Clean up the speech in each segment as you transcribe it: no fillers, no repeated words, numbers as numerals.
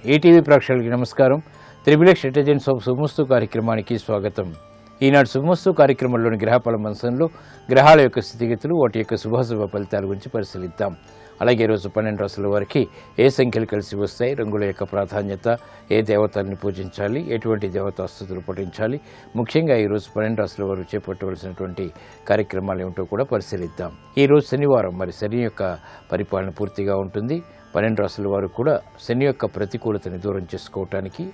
ETV ప్రేక్షకులకి నమస్కారం. Triple intelligence of శుభమస్తు కార్యక్రమానికి స్వాగతం. ఈనాడు శుభమస్తు కార్యక్రమంలోని గ్రహఫల మంచంలో గ్రహాల యొక్క స్థితిగతులు, వాటి యొక్క శుభాశుభ ఫలితాల గురించి పరిశీలిద్దాం. అలాగే ఈరోజు 12 రాశుల వారికి ఏ సంఖ్యలు కలిసి వస్తాయి, రంగుల యొక్క ప్రాధాన్యత, ఏ దేవతల్ని పూజించాలి, ఎటువంటి దేవతాస్తుతులు పఠించాలి, ముఖ్యంగా ఈరోజు 12 రాశుల వారు చేపట్టవలసినటువంటి కార్యక్రమాలు ఏమిటో కూడా పరిశీలిద్దాం. ఈరోజు శనివారం, మరి శని యొక్క పరిపాలన పూర్తిగా ఉంటుంది. 12 రాశుల వారు కూడా శని యొక్క ప్రతికూలతని దూరం చేసుకోవటానికి,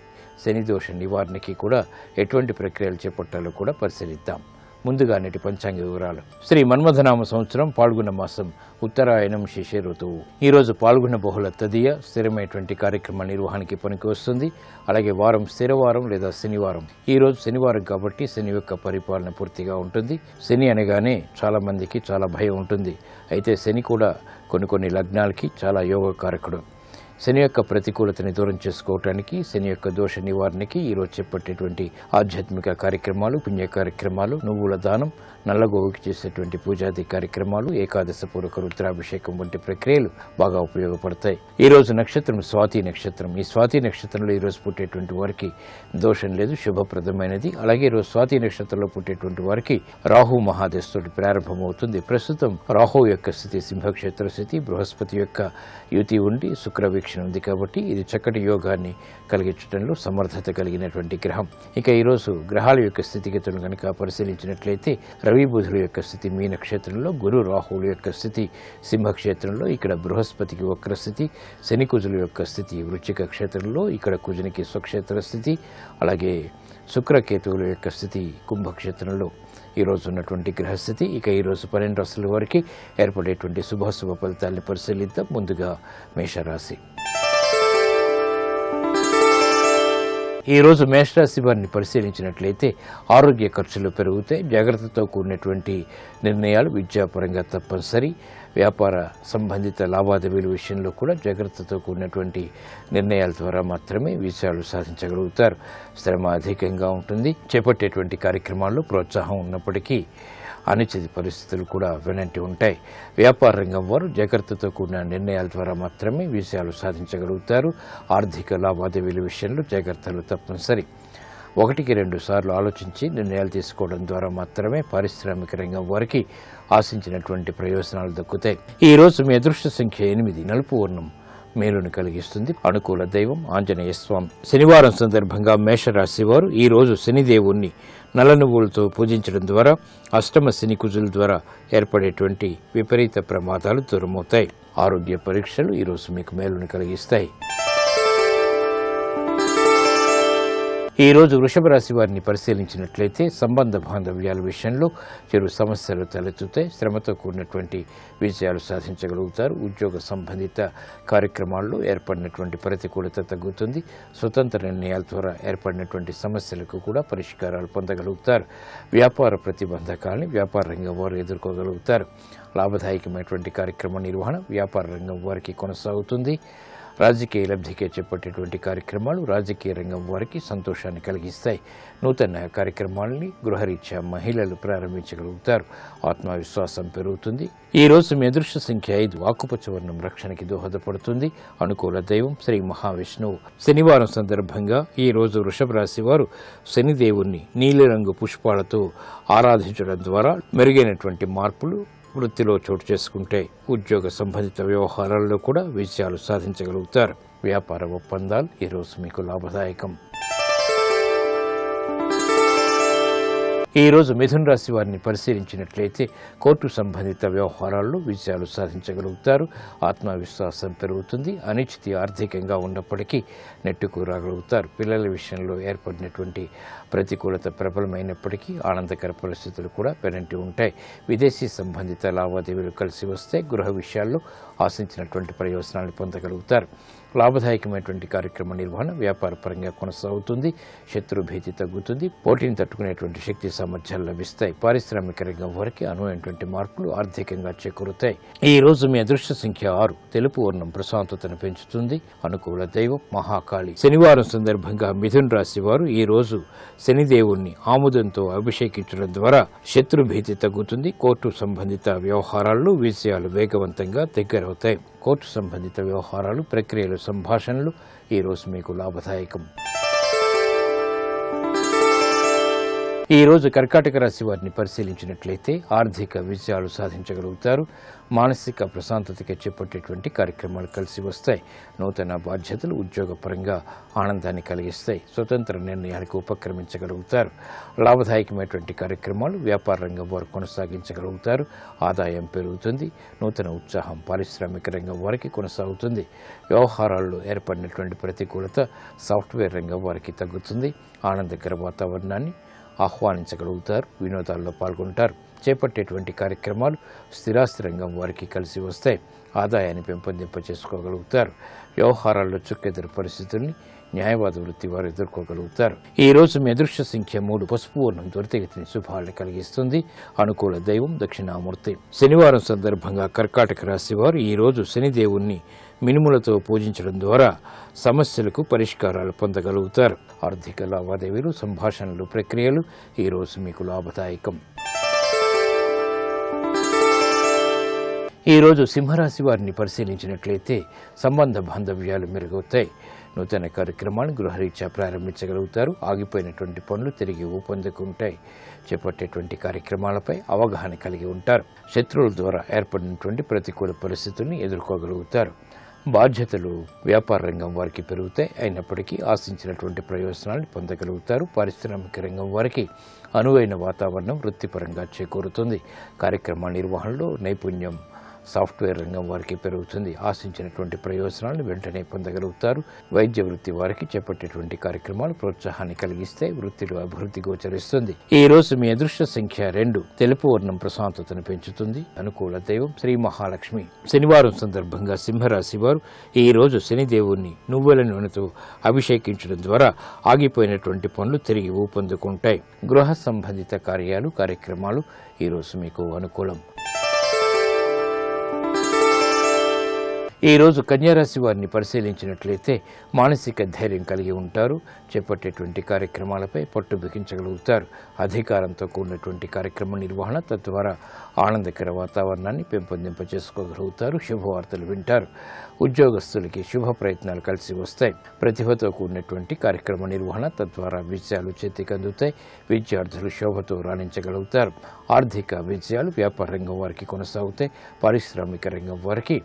శని దోష నివారణకి కూడా ఎటువంటి ప్రక్రియలు చేపట్టాలో కూడా పరిశీలిద్దాం. ముందుగా నేటి పంచాంగ వివరాలు. శ్రీ మన్మథనామ సంవత్సరం పాల్గొన మాసం, ఉత్తరాయణం, శిశిర ఋతువు. ఈరోజు పాల్గొన బహుళ తదియ స్థిరమైనటువంటి కార్యక్రమ నిర్వహణకి పనికి వస్తుంది. అలాగే వారం స్థిరవారం లేదా శనివారం. ఈరోజు శనివారం కాబట్టి శని యొక్క పరిపాలన పూర్తిగా ఉంటుంది. శని అనగానే చాలా మందికి చాలా భయం ఉంటుంది. అయితే శని కూడా కొన్ని లగ్నాలకి చాలా యోగకారకుడు. శని యొక్క ప్రతికూలతని దూరం చేసుకోవటానికి, శని యొక్క దోష నివారణకి ఈరోజు చేపట్టేటువంటి ఆధ్యాత్మిక కార్యక్రమాలు, పుణ్య కార్యక్రమాలు, నువ్వుల దానం, నల్లగోవుకి చేసేటువంటి పూజాది కార్యక్రమాలు, ఏకాదశ పూర్వక రుద్రాభిషేకం వంటి ప్రక్రియలు బాగా ఉపయోగపడతాయి. ఈ రోజు నక్షత్రం స్వాతి నక్షత్రం. ఈ స్వాతి నక్షత్రంలో ఈరోజు పుట్టేటువంటి వారికి దోషం లేదు, శుభప్రదమైనది. అలాగే ఈరోజు స్వాతి నక్షత్రంలో పుట్టేటువంటి వారికి రాహు మహాదశతోటి ప్రారంభమవుతుంది. ప్రస్తుతం రాహు యొక్క స్థితి సింహక్షేత్ర స్థితి, బృహస్పతి యొక్క యుతి ఉండి శుక్ర వీక్షణ ఉంది. కాబట్టి ఇది చక్కటి యోగాన్ని కలిగించడంలో సమర్థత కలిగినటువంటి గ్రహం. ఇక ఈరోజు గ్రహాల యొక్క స్థితిగతులను కనుక పరిశీలించినట్లయితే రవి బుధుల యొక్క స్థితి మీ నక్షత్రంలో, గురు రాహువుల యొక్క స్థితి సింహక్షేత్రంలో, ఇక్కడ బృహస్పతికి వక్రస్థితి, శని కుజుల యొక్క స్థితి వృశ్చిక క్షేత్రంలో, ఇక్కడ కుజునికి స్వక్షేత్ర స్థితి, అలాగే శుక్రకేతువుల యొక్క స్థితి కుంభక్షేత్రంలో ఈరోజు ఉన్నటువంటి గ్రహస్థితి. ఇక ఈరోజు 12 రాశుల వారికి ఏర్పడేటువంటి శుభాశుభ ఫలితాలను పరిశీలిద్దాం. ముందుగా మేషరాశి. ఈరోజు మేషరాశి వారిని పరిశీలించినట్లయితే ఆరోగ్య ఖర్చులు పెరుగుతాయి. జాగ్రత్తతో కూడినటువంటి నిర్ణయాలు విద్యాపరంగా తప్పనిసరి. వ్యాపార సంబంధిత లావాదేవీల విషయంలో కూడా జాగ్రత్తతో కూడినటువంటి నిర్ణయాల ద్వారా మాత్రమే విజయాలు సాధించగలుగుతారు. శ్రమ అధికంగా ఉంటుంది. చేపట్టేటువంటి కార్యక్రమాల్లో ప్రోత్సాహం ఉన్నప్పటికీ అనిశ్చిత పరిస్థితులు కూడా వెనంటి ఉంటాయి. వ్యాపార రంగం వారు జాగ్రత్తతో కూడిన నిర్ణయాల ద్వారా మాత్రమే విజయాలు సాధించగలుగుతారు. ఆర్థిక లావాదేవీల విషయంలో జాగ్రత్తలు తప్పనిసరి. 1-2 సార్లు ఆలోచించి నిర్ణయాలు తీసుకోవడం ద్వారా మాత్రమే పారిశ్రామిక రంగం వారికి ఆశించినటువంటి ప్రయోజనాలు దక్కుతాయి. ఈ రోజు మీ అదృష్ట సంఖ్య 8. నలుపు వర్ణం మేలును కలిగిస్తుంది. అనుకూల దైవం ఆంజనేయ స్వామి. శనివారం సందర్భంగా మేషరాశి వారు ఈ రోజు శనిదేవుణ్ణి నల్ల నువ్వులతో పూజించడం ద్వారా అష్టమ శని కుజుల ద్వారా ఏర్పడేటువంటి విపరీత ప్రమాదాలు దూరమవుతాయి. ఆరోగ్య పరీక్షలు ఈరోజు మీకు మేలును కలిగిస్తాయి. ఈ రోజు వృషభ రాశి వారిని పరిశీలించినట్లయితే సంబంధ బాంధవ్యాల విషయంలో చిరు సమస్యలు తలెత్తుతాయి. శ్రమతో కూడినటువంటి విజయాలు సాధించగలుగుతారు. ఉద్యోగ సంబంధిత కార్యక్రమాల్లో ఏర్పడినటువంటి ప్రతికూలత తగ్గుతుంది. స్వతంత్ర నిర్ణయాల ద్వారా ఏర్పడినటువంటి సమస్యలకు కూడా పరిష్కారాలు పొందగలుగుతారు. వ్యాపార ప్రతిబంధకాలని వ్యాపార రంగం వారు ఎదుర్కోగలుగుతారు. లాభదాయకమైనటువంటి కార్యక్రమ నిర్వహణ వ్యాపార రంగం వారికి కొనసాగుతుంది. రాజకీయ లబ్ధికే చేపట్టేటువంటి కార్యక్రమాలు రాజకీయ రంగం వారికి సంతోషాన్ని కలిగిస్తాయి. నూతన కార్యక్రమాలని గృహరీత్యా మహిళలు ప్రారంభించగలుగుతారు. ఆత్మవిశ్వాసం పెరుగుతుంది. ఈ రోజు మీ అదృష్ట సంఖ్య 5. ఆకుపచ్చ వర్ణం రక్షణకి దోహదపడుతుంది. అనుకూల దైవం శ్రీ మహావిష్ణువు. శనివారం సందర్భంగా ఈ రోజు వృషభ రాశి వారు శనిదేవుణ్ణి నీలిరంగు పుష్పాలతో ఆరాధించడం ద్వారా మెరుగైనటువంటి మార్పులు వృత్తిలో చోటు చేసుకుంటే ఉద్యోగ సంబంధిత వ్యవహారాల్లో కూడా విజయాలు సాధించగలుగుతారు. వ్యాపార ఒప్పందాలు ఈరోజు మీకు లాభదాయకం. ఈ రోజు మిథున రాశి వారిని పరిశీలించినట్లయితే కోర్టు సంబంధిత వ్యవహారాల్లో విజయాలు సాధించగలుగుతారు. ఆత్మవిశ్వాసం పెరుగుతుంది. అనిశ్చితి ఆర్థికంగా ఉన్నప్పటికీ నెట్టుకు రాగలుగుతారు. పిల్లల విషయంలో ఏర్పడినటువంటి ప్రతికూలత ప్రబలమైనప్పటికీ ఆనందకర పరిస్థితులు కూడా పెనంటి ఉంటాయి. విదేశీ సంబంధిత లావాదేవీలు కలిసి వస్తే గృహ విషయాల్లో ఆశించినటువంటి ప్రయోజనాలను పొందగలుగుతారు. లాభదాయకమైనటువంటి కార్యక్రమ నిర్వహణ వ్యాపార పరంగా కొనసాగుతుంది. శత్రు భీతి తగ్గుతుంది. పోటీని తట్టుకునేటువంటి శక్తి సామర్థ్యాలు లభిస్తాయి. పారిశ్రామిక రంగం వారికి అనువైనటువంటి మార్పులు ఆర్థికంగా చేకూరుతాయి. ఈ రోజు మీ అదృష్ట సంఖ్య 6. తెలుపు వర్ణం ప్రశాంతతను పెంచుతుంది. అనుకూల దైవం మహాకాళి. శనివారం సందర్భంగా మిథున రాశి వారు ఈ రోజు శనిదేవుణ్ణి ఆముదంతో అభిషేకించడం ద్వారా శత్రు భీతి తగ్గుతుంది. కోర్టు సంబంధిత వ్యవహారాల్లో విజయాలు వేగవంతంగా దగ్గరవుతాయి. కోర్టు సంబంధిత వ్యవహారాలు, ప్రక్రియలు, సంభాషణలు ఈరోజు మీకు లాభదాయకం. ఈరోజు కర్కాటక రాశి వారిని పరిశీలించినట్లయితే ఆర్థిక విజయాలు సాధించగలుగుతారు. మానసిక ప్రశాంతతకి చేపట్టేటువంటి కార్యక్రమాలు కలిసి వస్తాయి. నూతన బాధ్యతలు ఉద్యోగపరంగా ఆనందాన్ని కలిగిస్తాయి. స్వతంత్ర నిర్ణయాలకు ఉపక్రమించగలుగుతారు. లాభదాయకమైనటువంటి కార్యక్రమాలు వ్యాపార రంగం వారు కొనసాగించగలుగుతారు. ఆదాయం పెరుగుతుంది. నూతన ఉత్సాహం పారిశ్రామిక రంగం వారికి కొనసాగుతుంది. వ్యవహారాల్లో ఏర్పడినటువంటి ప్రతికూలత సాఫ్ట్వేర్ రంగం వారికి తగ్గుతుంది. ఆనందకర వాతావరణాన్ని ఆహ్వానించగలుగుతారు. వినోదాల్లో పాల్గొంటారు. చేపట్టేటువంటి కార్యక్రమాలు స్థిరాస్తి రంగం వారికి కలిసి వస్తాయి. ఆదాయాన్ని పెంపొందింప చేసుకోగలుగుతారు. వ్యవహారాల్లో చుక్కెదురు పరిస్థితుల్ని న్యాయవాద వృత్తి వారు ఎదుర్కోగలుగుతారు. ఈ రోజు మీ అదృష్ట సంఖ్య 3. పసుపు వర్ణం త్వరితగతిని శుభాలను కలిగిస్తుంది. అనుకూల దైవం దక్షిణామూర్తి. శనివారం సందర్భంగా కర్కాటక రాశి వారు ఈ రోజు శనిదేవుణ్ణి మినుములతో పూజించడం ద్వారా సమస్యలకు పరిష్కారాలు పొందగలుగుతారు. ఆర్థిక లావాదేవీలు, సంభాషణలు, ప్రక్రియలు ఈరోజు మీకు లాభదాయకం. ఈరోజు సింహరాశి వారిని పరిశీలించినట్లయితే సంబంధ బాంధవ్యాలు మెరుగవుతాయి. నూతన కార్యక్రమాలు గృహరీత్యా ప్రారంభించగలుగుతారు. ఆగిపోయినటువంటి పనులు తిరిగి ఊపందుకుంటాయి. చేపట్టేటువంటి కార్యక్రమాలపై అవగాహన కలిగి ఉంటారు. శత్రువుల ద్వారా ఏర్పడినటువంటి ప్రతికూల పరిస్థితుల్ని ఎదుర్కోగలుగుతారు. బాధ్యతలు వ్యాపార రంగం వారికి పెరుగుతాయి. అయినప్పటికీ ఆశించినటువంటి ప్రయోజనాలను పొందగలుగుతారు. పారిశ్రామిక రంగం వారికి అనువైన వాతావరణం వృత్తిపరంగా చేకూరుతుంది. కార్యక్రమ నిర్వహణలో నైపుణ్యం సాఫ్ట్వేర్ రంగం వారికి పెరుగుతుంది. ఆశించినటువంటి ప్రయోజనాలను వెంటనే పొందగలుగుతారు. వైద్య వృత్తి వారికి చేపట్టేటువంటి కార్యక్రమాలు ప్రోత్సాహాన్ని కలిగిస్తే వృత్తిలో అభివృద్ధి గోచరిస్తుంది. ఈ రోజు మీ అదృష్ట సంఖ్య 2. తెలుపు వర్ణం ప్రశాంతతను పెంచుతుంది. అనుకూల దైవం శ్రీ మహాలక్ష్మి. శనివారం సందర్భంగా సింహరాశి వారు ఈ రోజు శనిదేవుణ్ణి నువ్వుల నూనెతో అభిషేకించడం ద్వారా ఆగిపోయినటువంటి పనులు తిరిగి ఊపందుకుంటాయి. గృహ సంబంధిత కార్యక్రమాలు ఈరోజు మీకు అనుకూలం. ఈ రోజు కన్యారాశి వారిని పరిశీలించినట్లయితే మానసిక ధైర్యం కలిగి ఉంటారు. చేపట్టేటువంటి కార్యక్రమాలపై పట్టు బిగించగలుగుతారు. అధికారంతో కూడినటువంటి కార్యక్రమ నిర్వహణ తద్వారా ఆనందకర వాతావరణాన్ని పెంపొందింప చేసుకోగలుగుతారు. శుభవార్తలు వింటారు. ఉద్యోగస్తులకి శుభ ప్రయత్నాలు కలిసి వస్తాయి. ప్రతిభతో కూడినటువంటి కార్యక్రమ నిర్వహణ తద్వారా విజయాలు చేతికి అందుతాయి. విద్యార్థులు శోభతో రాణించగలుగుతారు. ఆర్థిక విజయాలు వ్యాపార రంగం వారికి కొనసాగుతాయి. పారిశ్రామిక రంగం వారికి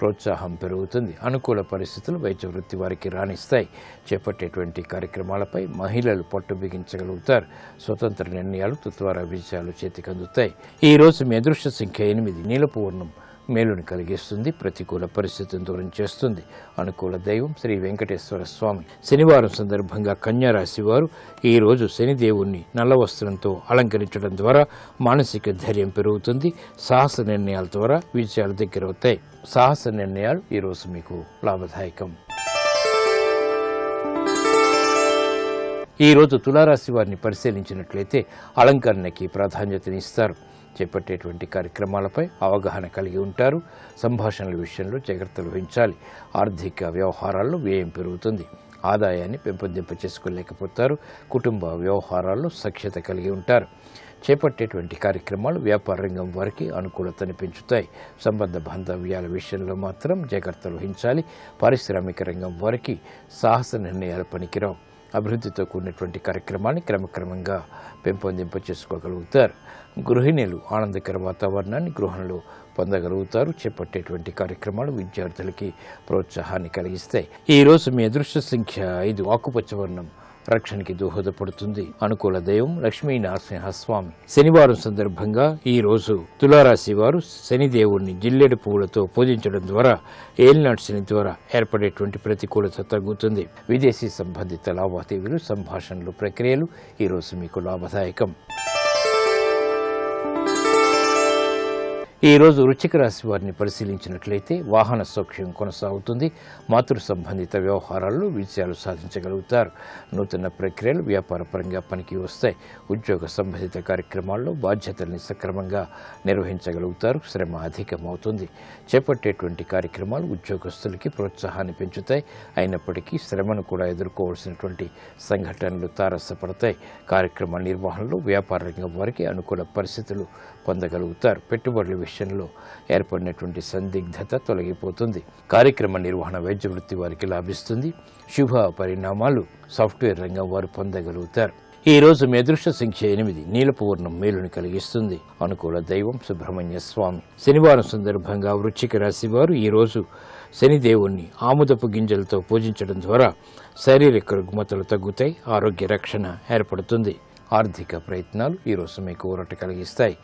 ప్రోత్సాహం పెరుగుతుంది. అనుకూల పరిస్థితులు వైద్య వృత్తి వారికి రాణిస్తాయి. చేపట్టేటువంటి కార్యక్రమాలపై మహిళలు పట్టు బిగించగలుగుతారు. స్వతంత్ర నిర్ణయాలు తద్వారా విజయాలు చేతికందుతాయి. ఈ రోజు మీ అదృష్ట సంఖ్య 8. నీలపు వర్ణం మేలుని కలిగిస్తుంది. ప్రతికూల పరిస్థితిని దూరం చేస్తుంది. అనుకూల దైవం శ్రీ వెంకటేశ్వర స్వామి. శనివారం సందర్భంగా కన్యారాశి వారు ఈ రోజు శనిదేవుణ్ణి నల్ల వస్త్రంతో అలంకరించడం ద్వారా మానసిక ధైర్యం పెరుగుతుంది. సాహస నిర్ణయాల ద్వారా విజయాలు దగ్గరవుతాయి. సాహస నిర్ణయాలు ఈరోజు మీకు లాభదాయకం. ఈరోజు తులారాశి వారిని పరిశీలించినట్లయితే అలంకరణకి ప్రాధాన్యతనిస్తారు. చేపట్టేటువంటి కార్యక్రమాలపై అవగాహన కలిగి ఉంటారు. సంభాషణల విషయంలో జాగ్రత్తలు వహించాలి. ఆర్థిక వ్యవహారాల్లో వ్యయం పెరుగుతుంది. ఆదాయాన్ని పెంపొందింప చేసుకోలేకపోతారు. కుటుంబ వ్యవహారాల్లో సఖ్యత కలిగి ఉంటారు. చేపట్టేటువంటి కార్యక్రమాలు వ్యాపార రంగం వారికి అనుకూలతని పెంచుతాయి. సంబంధ బాంధవ్యాల విషయంలో మాత్రం జాగ్రత్తలు వహించాలి. పారిశ్రామిక రంగం వారికి సాహస నిర్ణయాలు పనికిరావు. అభివృద్ధితో కూడినటువంటి కార్యక్రమాన్ని క్రమక్రమంగా పెంపొందింప చేసుకోగలుగుతారు. గృహిణులు ఆనందకర వాతావరణాన్ని గృహంలో పొందగలుగుతారు. చేపట్టేటువంటి కార్యక్రమాలు విద్యార్థులకి ప్రోత్సాహాన్ని కలిగిస్తాయి. ఈ రోజు మీ అదృష్ట సంఖ్య 5. ఆకుపచ్చ వర్ణం రక్షణకి దోహదపడుతుంది. అనుకూల దైవం లక్ష్మీ నరసింహస్వామి. శనివారం సందర్భంగా ఈ రోజు తులారాశి వారు శనిదేవుణ్ణి జిల్లేడు పువ్వులతో పూజించడం ద్వారా ఏలినాటి శని ద్వారా ఏర్పడేటువంటి ప్రతికూలత తగ్గుతుంది. విదేశీ సంబంధిత లావాదేవీలు, సంభాషణలు, ప్రక్రియలు ఈరోజు మీకు లాభదాయకం. ఈ రోజు వృశ్చిక రాశి వారిని పరిశీలించినట్లయితే వాహన సౌఖ్యం కొనసాగుతుంది. మాతృ సంబంధిత వ్యవహారాల్లో విజయాలు సాధించగలుగుతారు. నూతన ప్రక్రియలు వ్యాపార పరంగా పనికి వస్తాయి. ఉద్యోగ సంబంధిత కార్యక్రమాల్లో బాధ్యతల్ని సక్రమంగా నిర్వహించగలుగుతారు. శ్రమ అధికమవుతుంది. చేపట్టేటువంటి కార్యక్రమాలు ఉద్యోగస్తులకి ప్రోత్సాహాన్ని పెంచుతాయి. అయినప్పటికీ శ్రమను కూడా ఎదుర్కోవాల్సినటువంటి సంఘటనలు తారసపడతాయి. కార్యక్రమ నిర్వహణలో వ్యాపార రంగం వారికి అనుకూల పరిస్థితులు పొందగలుగుతారు. పెట్టుబడుల విషయంలో ఏర్పడినటువంటి సందిగ్ధత తొలగిపోతుంది. కార్యక్రమ నిర్వహణ వైద్య వృత్తి వారికి లాభిస్తుంది. శుభ పరిణామాలు సాఫ్ట్వేర్ రంగం వారు పొందగలుగుతారు. ఈ రోజు మీ అదృష్ట సంఖ్య 8. నీలపు వర్ణం మేలుని కలిగిస్తుంది. అనుకూల దైవం సుబ్రహ్మణ్య స్వామి. శనివారం సందర్భంగా వృశ్చిక రాశి వారు ఈ రోజు శనిదేవుణ్ణి ఆముదపు గింజలతో పూజించడం ద్వారా శారీరక రుగ్మతలు తగ్గుతాయి. ఆరోగ్య రక్షణ ఏర్పడుతుంది. ఆర్థిక ప్రయత్నాలు ఈ రోజు మీకు ఊరట కలిగిస్తాయి.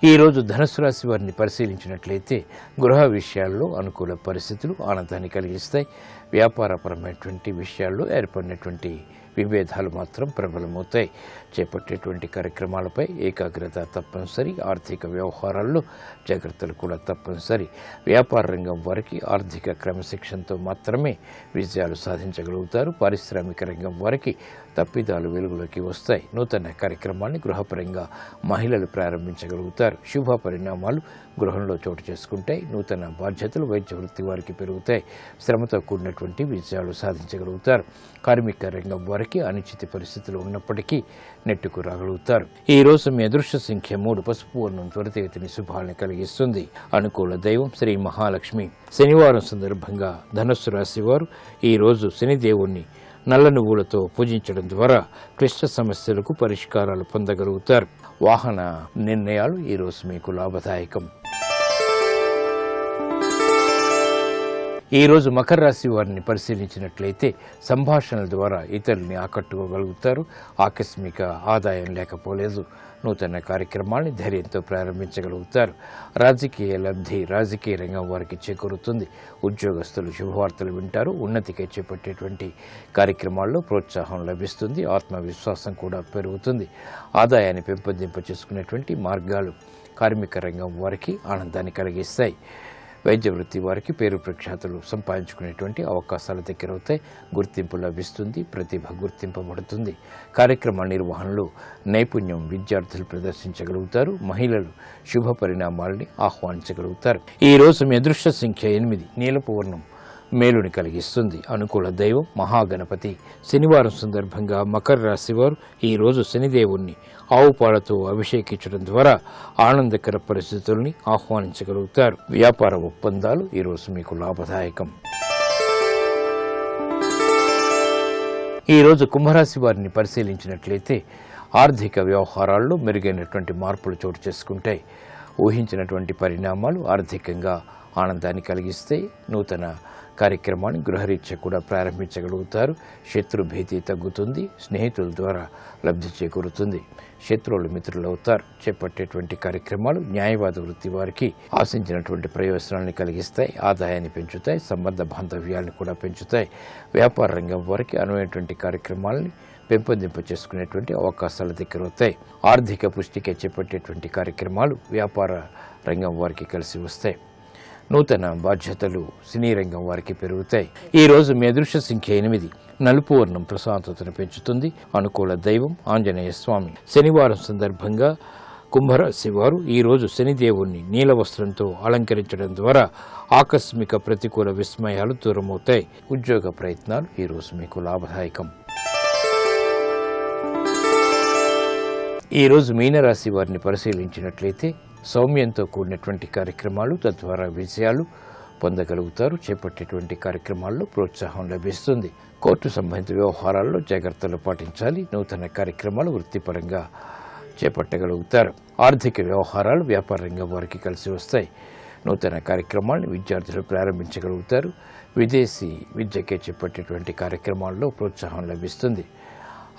ఈ రోజు ధనుసు రాశి వారిని పరిశీలించినట్లయితే గృహ విషయాల్లో అనుకూల పరిస్థితులు ఆనందాన్ని కలిగిస్తాయి. వ్యాపారపరమైనటువంటి విషయాల్లో ఏర్పడినటువంటి విభేదాలు మాత్రం ప్రబలమవుతాయి. చేపట్టేటువంటి కార్యక్రమాలపై ఏకాగ్రత తప్పనిసరి. ఆర్థిక వ్యవహారాల్లో జాగ్రత్తలు కూడా తప్పనిసరి. వ్యాపార రంగం వారికి ఆర్థిక క్రమశిక్షణతో మాత్రమే విజయాలు సాధించగలుగుతారు. పారిశ్రామిక రంగం వారికి తప్పిదాలు వెలుగులోకి వస్తాయి. నూతన కార్యక్రమాన్ని గృహపరంగా మహిళలు ప్రారంభించగలుగుతారు. శుభ పరిణామాలు గృహంలో చోటు చేసుకుంటాయి. నూతన బాధ్యతలు వైద్య వృత్తి వారికి పెరుగుతాయి. శ్రమతో కూడినటువంటి విజయాలు సాధించగలుగుతారు. కార్మిక రంగం వారికి అనిశ్చిత పరిస్థితులు ఉన్నప్పటికీ నెట్టుకు రాగలుగుతారు. ఈ రోజు మీ అదృష్ట సంఖ్య 3. పసుపు వర్ణం త్వరితగతిని శుభాలను కలిగిస్తుంది. అనుకూల దైవం శ్రీ మహాలక్ష్మి. శనివారం సందర్భంగా ధనుస్సు రాశి వారు ఈ రోజు శనిదేవుణ్ణి నల్ల నువ్వులతో పూజించడం ద్వారా క్లిష్ట సమస్యలకు పరిష్కారాలు పొందగలుగుతారు. వాహన నిర్ణయాలు ఈ రోజు మీకు లాభదాయకం. ఈ రోజు మకర రాశి వారిని పరిశీలించినట్లయితే సంభాషణల ద్వారా ఇతరుల్ని ఆకట్టుకోగలుగుతారు. ఆకస్మిక ఆదాయం లేకపోలేదు. నూతన కార్యక్రమాన్ని ధైర్యంతో ప్రారంభించగలుగుతారు. రాజకీయ లబ్ధి రాజకీయ రంగం వారికి చేకూరుతుంది. ఉద్యోగస్తులు శుభవార్తలు వింటారు. ఉన్నతికి చేపట్టేటువంటి కార్యక్రమాల్లో ప్రోత్సాహం లభిస్తుంది. ఆత్మవిశ్వాసం కూడా పెరుగుతుంది. ఆదాయాన్ని పెంపొందింప చేసుకునేటువంటి మార్గాలు కార్మిక రంగం వారికి ఆనందాన్ని కలిగిస్తాయి. వైద్య వృత్తి వారికి పేరు ప్రఖ్యాతులు సంపాదించుకునేటువంటి అవకాశాలు దగ్గరవుతాయి. గుర్తింపు లభిస్తుంది. ప్రతిభ గుర్తింపబడుతుంది. కార్యక్రమ నిర్వహణలో నైపుణ్యం విద్యార్థులు ప్రదర్శించగలుగుతారు. మహిళలు శుభ పరిణామాలని ఆహ్వానించగలుగుతారు. ఈ రోజు మీ అదృష్ట సంఖ్య 8. నీలపు వర్ణం మేలుని కలిగిస్తుంది. అనుకూల దైవం మహాగణపతి. శనివారం సందర్భంగా మకర రాశి వారు ఈ రోజు శనిదేవుణ్ణి ఆవు పాలతో అభిషేకించడం ద్వారా ఆనందకర పరిస్థితుల్ని ఆహ్వానించగలుగుతారు. వ్యాపార ఒప్పందాలు ఈ రోజు మీకు లాభదాయకం. ఈ రోజు కుంభరాశి వారిని పరిశీలించినట్లయితే ఆర్థిక వ్యవహారాల్లో మెరుగైనటువంటి మార్పులు చోటు చేసుకుంటాయి. ఊహించినటువంటి పరిణామాలు ఆర్థికంగా ఆనందాన్ని కలిగిస్తే నూతన కార్యక్రమాన్ని గృహరీత్యా కూడా ప్రారంభించగలుగుతారు. శత్రు భీతి తగ్గుతుంది. స్నేహితుల ద్వారా లబ్ధి చేకూరుతుంది. శత్రువులు మిత్రులు అవుతారు. చేపట్టేటువంటి కార్యక్రమాలు న్యాయవాద వృత్తి వారికి ఆశించినటువంటి ప్రయోజనాలను కలిగిస్తాయి. ఆదాయాన్ని పెంచుతాయి. సంబంధ బాంధవ్యాలను కూడా పెంచుతాయి. వ్యాపార రంగం వారికి అనువైనటువంటి కార్యక్రమాలని పెంపొందింప చేసుకునేటువంటి అవకాశాలు దగ్గరవుతాయి. ఆర్థిక పుష్టికి చేపట్టేటువంటి కార్యక్రమాలు వ్యాపార రంగం వారికి కలిసి వస్తాయి. నూతన బాధ్యతలు సినీ రంగం వారికి పెరుగుతాయి. ఈ రోజు మీ అదృష్ట సంఖ్య 8. నలుపు వర్ణం ప్రశాంతతను పెంచుతుంది. అనుకూల దైవం ఆంజనేయ స్వామి. శనివారం సందర్భంగా కుంభరాశి వారు ఈ రోజు శనిదేవుణ్ణి నీల వస్త్రంతో అలంకరించడం ద్వారా ఆకస్మిక ప్రతికూల విస్మయాలు దూరమవుతాయి. ఉద్యోగ ప్రయత్నాలు ఈ రోజు మీకు లాభదాయకం. ఈ రోజు మీనరాశి వారిని పరిశీలించినట్లయితే సౌమ్యంతో కూడినటువంటి కార్యక్రమాలు తద్వారా విజయాలు పొందగలుగుతారు. చేపట్టేటువంటి కార్యక్రమాల్లో ప్రోత్సాహం లభిస్తుంది. కోర్టు సంబంధిత వ్యవహారాల్లో జాగ్రత్తలు పాటించాలి. నూతన కార్యక్రమాలు వృత్తిపరంగా చేపట్టగలుగుతారు. ఆర్థిక వ్యవహారాలు వ్యాపార రంగం వారికి కలిసి వస్తాయి. నూతన కార్యక్రమాలను విద్యార్థులు ప్రారంభించగలుగుతారు. విదేశీ విద్యకే చేపట్టేటువంటి కార్యక్రమాల్లో ప్రోత్సాహం లభిస్తుంది.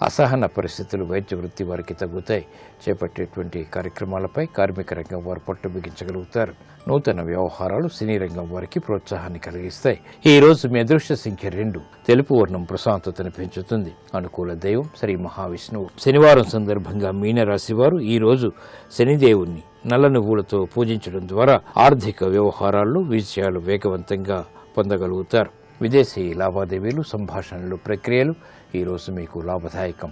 అసహన పరిస్థితులు వైద్య వృత్తి వారికి తగ్గుతాయి. చేపట్టేటువంటి కార్యక్రమాలపై కార్మిక రంగం వారు పట్టు బిగించగలుగుతారు. నూతన వ్యవహారాలు సినీ రంగం వారికి ప్రోత్సాహాన్ని కలిగిస్తాయి. ఈ రోజు మీ అదృష్ట సంఖ్య 2. తెలుపు వర్ణం ప్రశాంతతను పెంచుతుంది. అనుకూల దైవం శ్రీ మహావిష్ణువు. శనివారం సందర్భంగా మీనరాశి వారు ఈ రోజు శనిదేవుణ్ణి నల్ల నువ్వులతో పూజించడం ద్వారా ఆర్థిక వ్యవహారాల్లో విజయాలు వేగవంతంగా పొందగలుగుతారు. విదేశీ లావాదేవీలు సంభాషణలు ప్రక్రియలు ఈ రోజు మీకు లాభదాయకం.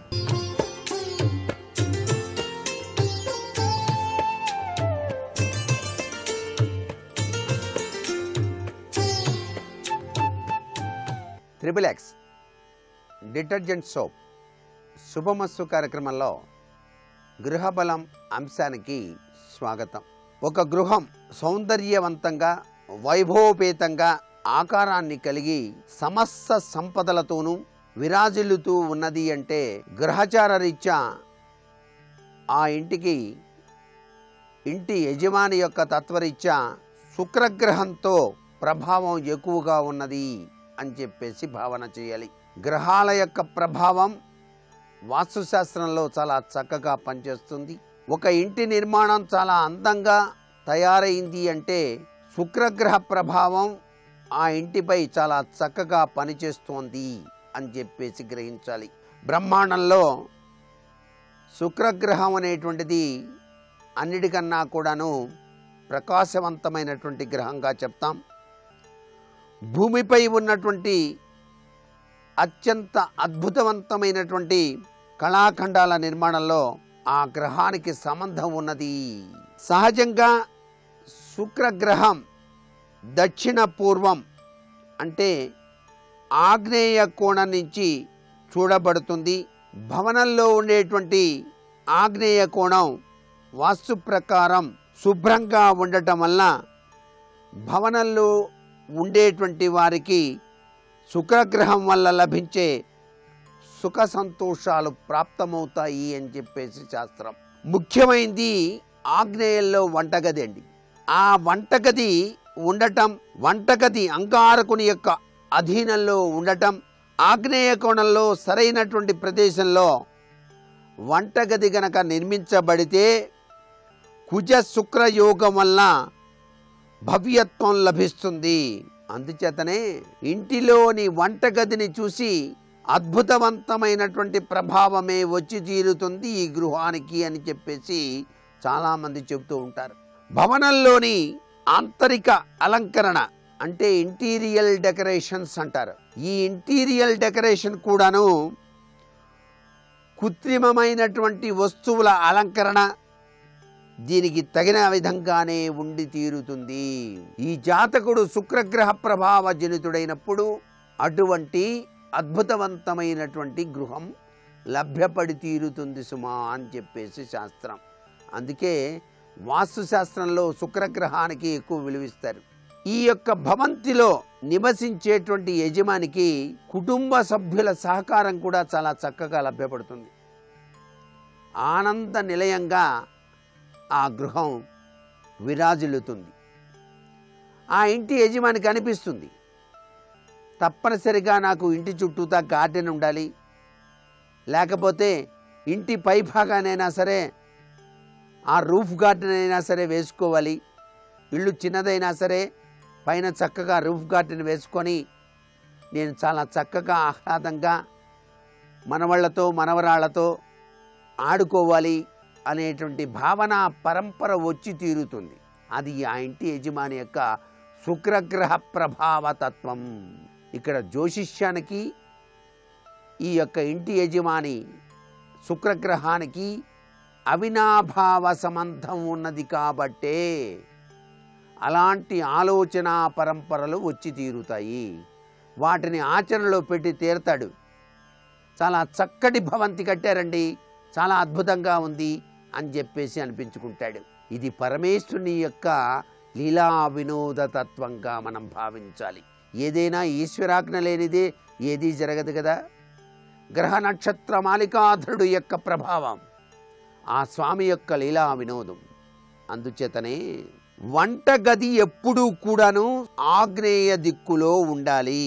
XXX డిటర్జెంట్ సోప్ శుభమస్తు కార్యక్రమంలో గృహబలం అంశానికి స్వాగతం. ఒక గృహం సౌందర్యవంతంగా వైభవపేతంగా ఆకారాన్ని కలిగి సమస్త సంపదలతోనూ విరాజిల్లుతూ ఉన్నది అంటే గ్రహచార రీత్యా ఆ ఇంటికి ఇంటి యజమాని యొక్క తత్వరీత్యా శుక్రగ్రహంతో ప్రభావం ఎక్కువగా ఉన్నది అని చెప్పేసి భావన చేయాలి. గ్రహాల యొక్క ప్రభావం వాస్తుశాస్త్రంలో చాలా చక్కగా పనిచేస్తుంది. ఒక ఇంటి నిర్మాణం చాలా అందంగా తయారైంది అంటే శుక్రగ్రహ ప్రభావం ఆ ఇంటిపై చాలా చక్కగా పనిచేస్తోంది అని చెప్పేసి గ్రహించాలి. బ్రహ్మాండంలో శుక్రగ్రహం అనేటువంటిది అన్నిటికన్నా కూడాను ప్రకాశవంతమైనటువంటి గ్రహంగా చెప్తాం. భూమిపై ఉన్నటువంటి అత్యంత అద్భుతవంతమైనటువంటి కళాఖండాల నిర్మాణంలో ఆ గ్రహానికి సంబంధం ఉన్నది. సహజంగా శుక్రగ్రహం దక్షిణ పూర్వం అంటే ఆగ్నేయ కోణం నుంచి చూడబడుతుంది. భవనంలో ఉండేటువంటి ఆగ్నేయ కోణం వాస్తు ప్రకారం శుభ్రంగా ఉండటం వల్ల భవనంలో ఉండేటువంటి వారికి శుక్రగ్రహం వల్ల లభించే సుఖ సంతోషాలు ప్రాప్తమవుతాయి అని చెప్పేసి శాస్త్రం. ముఖ్యమైనది ఆగ్నేయంలో వంటగది అండి. ఆ వంటగది ఉండటం, వంటగది అంగారకుని యొక్క అధీనంలో ఉండటం, ఆగ్నేయ కోణంలో సరైనటువంటి ప్రదేశంలో వంటగది గనక నిర్మించబడితే కుజ శుక్ర యోగం వల్ల భవ్యత్వం లభిస్తుంది. అందుచేతనే ఇంటిలోని వంటగదిని చూసి అద్భుతవంతమైనటువంటి ప్రభావమే వచ్చి తీరుతుంది ఈ గృహానికి అని చెప్పేసి చాలామంది చెబుతూ ఉంటారు. భవనంలోని ఆంతరిక అలంకరణ అంటే ఇంటీరియల్ డెకరేషన్స్ అంటారు. ఈ ఇంటీరియల్ డెకరేషన్ కూడాను కృత్రిమమైనటువంటి వస్తువుల అలంకరణ దీనికి తగిన విధంగానే ఉండి తీరుతుంది. ఈ జాతకుడు శుక్రగ్రహ ప్రభావ జనితుడైనప్పుడు అటువంటి అద్భుతవంతమైనటువంటి గృహం లభ్యపడి తీరుతుంది సుమా అని చెప్పేసి శాస్త్రం. అందుకే వాస్తు శాస్త్రంలో శుక్రగ్రహానికి ఎక్కువ విలువిస్తారు. ఈ యొక్క భవంతిలో నివసించేటువంటి యజమానికి కుటుంబ సభ్యుల సహకారం కూడా చాలా చక్కగా లభ్యపడుతుంది. ఆనంద నిలయంగా ఆ గృహం విరాజిల్లుతుంది. ఆ ఇంటి యజమానికి అనిపిస్తుంది తప్పనిసరిగా నాకు ఇంటి చుట్టూతా గార్డెన్ ఉండాలి, లేకపోతే ఇంటి పై భాగానైనా సరే ఆ రూఫ్ గార్డెన్ అయినా సరే వేసుకోవాలి, ఇల్లు చిన్నదైనా సరే పైన చక్కగా రూఫ్ గార్డెన్ వేసుకొని నేను చాలా చక్కగా ఆహ్లాదంగా మనవళ్లతో మనవరాళ్లతో ఆడుకోవాలి అనేటువంటి భావన పరంపర వచ్చి తీరుతుంది. అది ఆ ఇంటి యజమాని యొక్క శుక్రగ్రహ ప్రభావతత్వం. ఇక్కడ జ్యోతిష్యానికి ఈ యొక్క ఇంటి యజమాని శుక్రగ్రహానికి అవినాభావ సంబంధం ఉన్నది కాబట్టే అలాంటి ఆలోచన పరంపరలు వచ్చి తీరుతాయి. వాటిని ఆచరణలో పెట్టి తీరుతాడు. చాలా చక్కటి భవంతి కట్టారండి, చాలా అద్భుతంగా ఉంది అని చెప్పేసి అనిపించుకుంటాడు. ఇది పరమేశ్వరుని యొక్క లీలా వినోద తత్వంగా మనం భావించాలి. ఏదైనా ఈశ్వరాజ్ఞ లేనిదే ఏదీ జరగదు కదా. గ్రహ నక్షత్ర మాలికాధరుడు యొక్క ప్రభావం ఆ స్వామి యొక్క లీలా వినోదం. అందుచేతనే వంటగది ఎప్పుడూ కూడాను ఆగ్నేయ దిక్కులో ఉండాలి.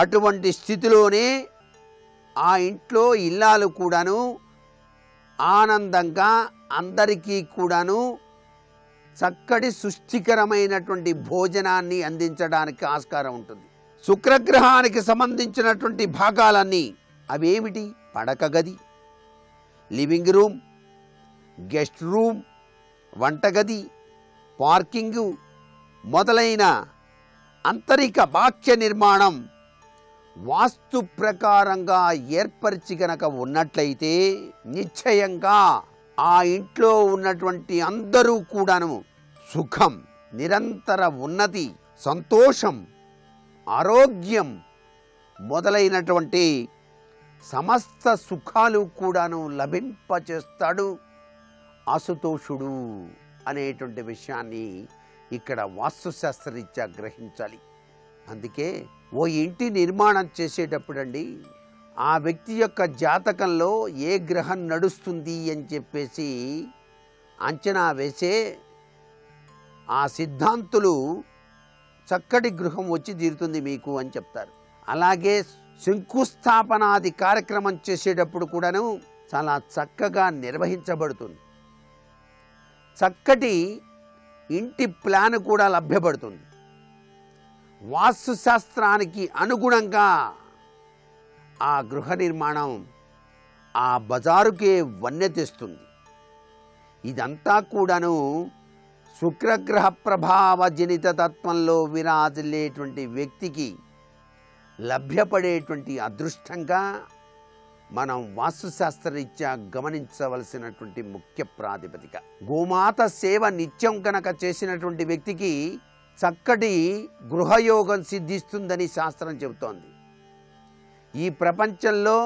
అటువంటి స్థితిలోనే ఆ ఇంట్లో ఇల్లాలు కూడాను ఆనందంగా అందరికీ కూడాను చక్కటి సుష్టికరమైనటువంటి భోజనాన్ని అందించడానికి ఆస్కారం ఉంటుంది. శుక్రగ్రహానికి సంబంధించినటువంటి భాగాలన్నీ అవేమిటి? పడక గది, లివింగ్ రూమ్, గెస్ట్ రూమ్, వంటగది, పార్కింగు మొదలైన అంతరిక బాహ్య నిర్మాణం వాస్తు ప్రకారంగా ఏర్పరిచి గనక ఉన్నట్లయితే నిశ్చయంగా ఆ ఇంట్లో ఉన్నటువంటి అందరూ కూడాను సుఖం, నిరంతర ఉన్నతి, సంతోషం, ఆరోగ్యం మొదలైనటువంటి సమస్త సుఖాలు కూడాను లభింపచేస్తాడు ఆశుతోషుడు అనేటువంటి విషయాన్ని ఇక్కడ వాస్తుశాస్త్రరీత్యా గ్రహించాలి. అందుకే ఓ ఇంటి నిర్మాణం చేసేటప్పుడండి ఆ వ్యక్తి యొక్క జాతకంలో ఏ గ్రహం నడుస్తుంది అని చెప్పేసి అంచనా వేసే ఆ సిద్ధాంతులు చక్కటి గృహం వచ్చి తీరుతుంది మీకు అని చెప్తారు. అలాగే శంకుస్థాపనాది కార్యక్రమం చేసేటప్పుడు కూడాను చాలా చక్కగా నిర్వహించబడుతుంది. చక్కటి ఇంటి ప్లాన్ కూడా లభ్యపడుతుంది. వాస్తుశాస్త్రానికి అనుగుణంగా ఆ గృహ నిర్మాణం ఆ బజారుకే వన్నె తెస్తుంది. ఇదంతా కూడాను శుక్రగ్రహ ప్రభావ జనిత తత్వంలో విరాజిల్లేటువంటి వ్యక్తికి లభ్యపడేటువంటి అదృష్టంగా మనం వాస్తుశాస్త్రరీత్యా గమనించవలసినటువంటి ముఖ్య ప్రాతిపదిక. గోమాత సేవ నిత్యం కనుక చేసినటువంటి వ్యక్తికి చక్కటి గృహయోగం సిద్ధిస్తుందని శాస్త్రం చెబుతోంది. ఈ ప్రపంచంలో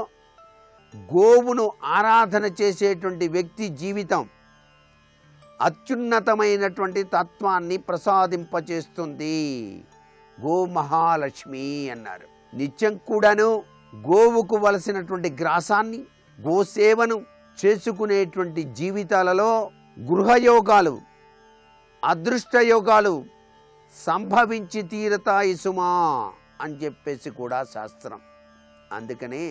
గోవును ఆరాధన చేసేటువంటి వ్యక్తి జీవితం అత్యున్నతమైనటువంటి తత్వాన్ని ప్రసాదింపచేస్తుంది. గోమహాలక్ష్మి అన్నారు. నిత్యం కూడాను గోవుకు వలసినటువంటి గ్రాసాన్ని గోసేవను చేసుకునేటువంటి జీవితాలలో గృహయోగాలు అదృష్టయోగాలు సంభవించి తీరతాయి సుమా అని చెప్పేసి కూడా శాస్త్రం. అందుకనే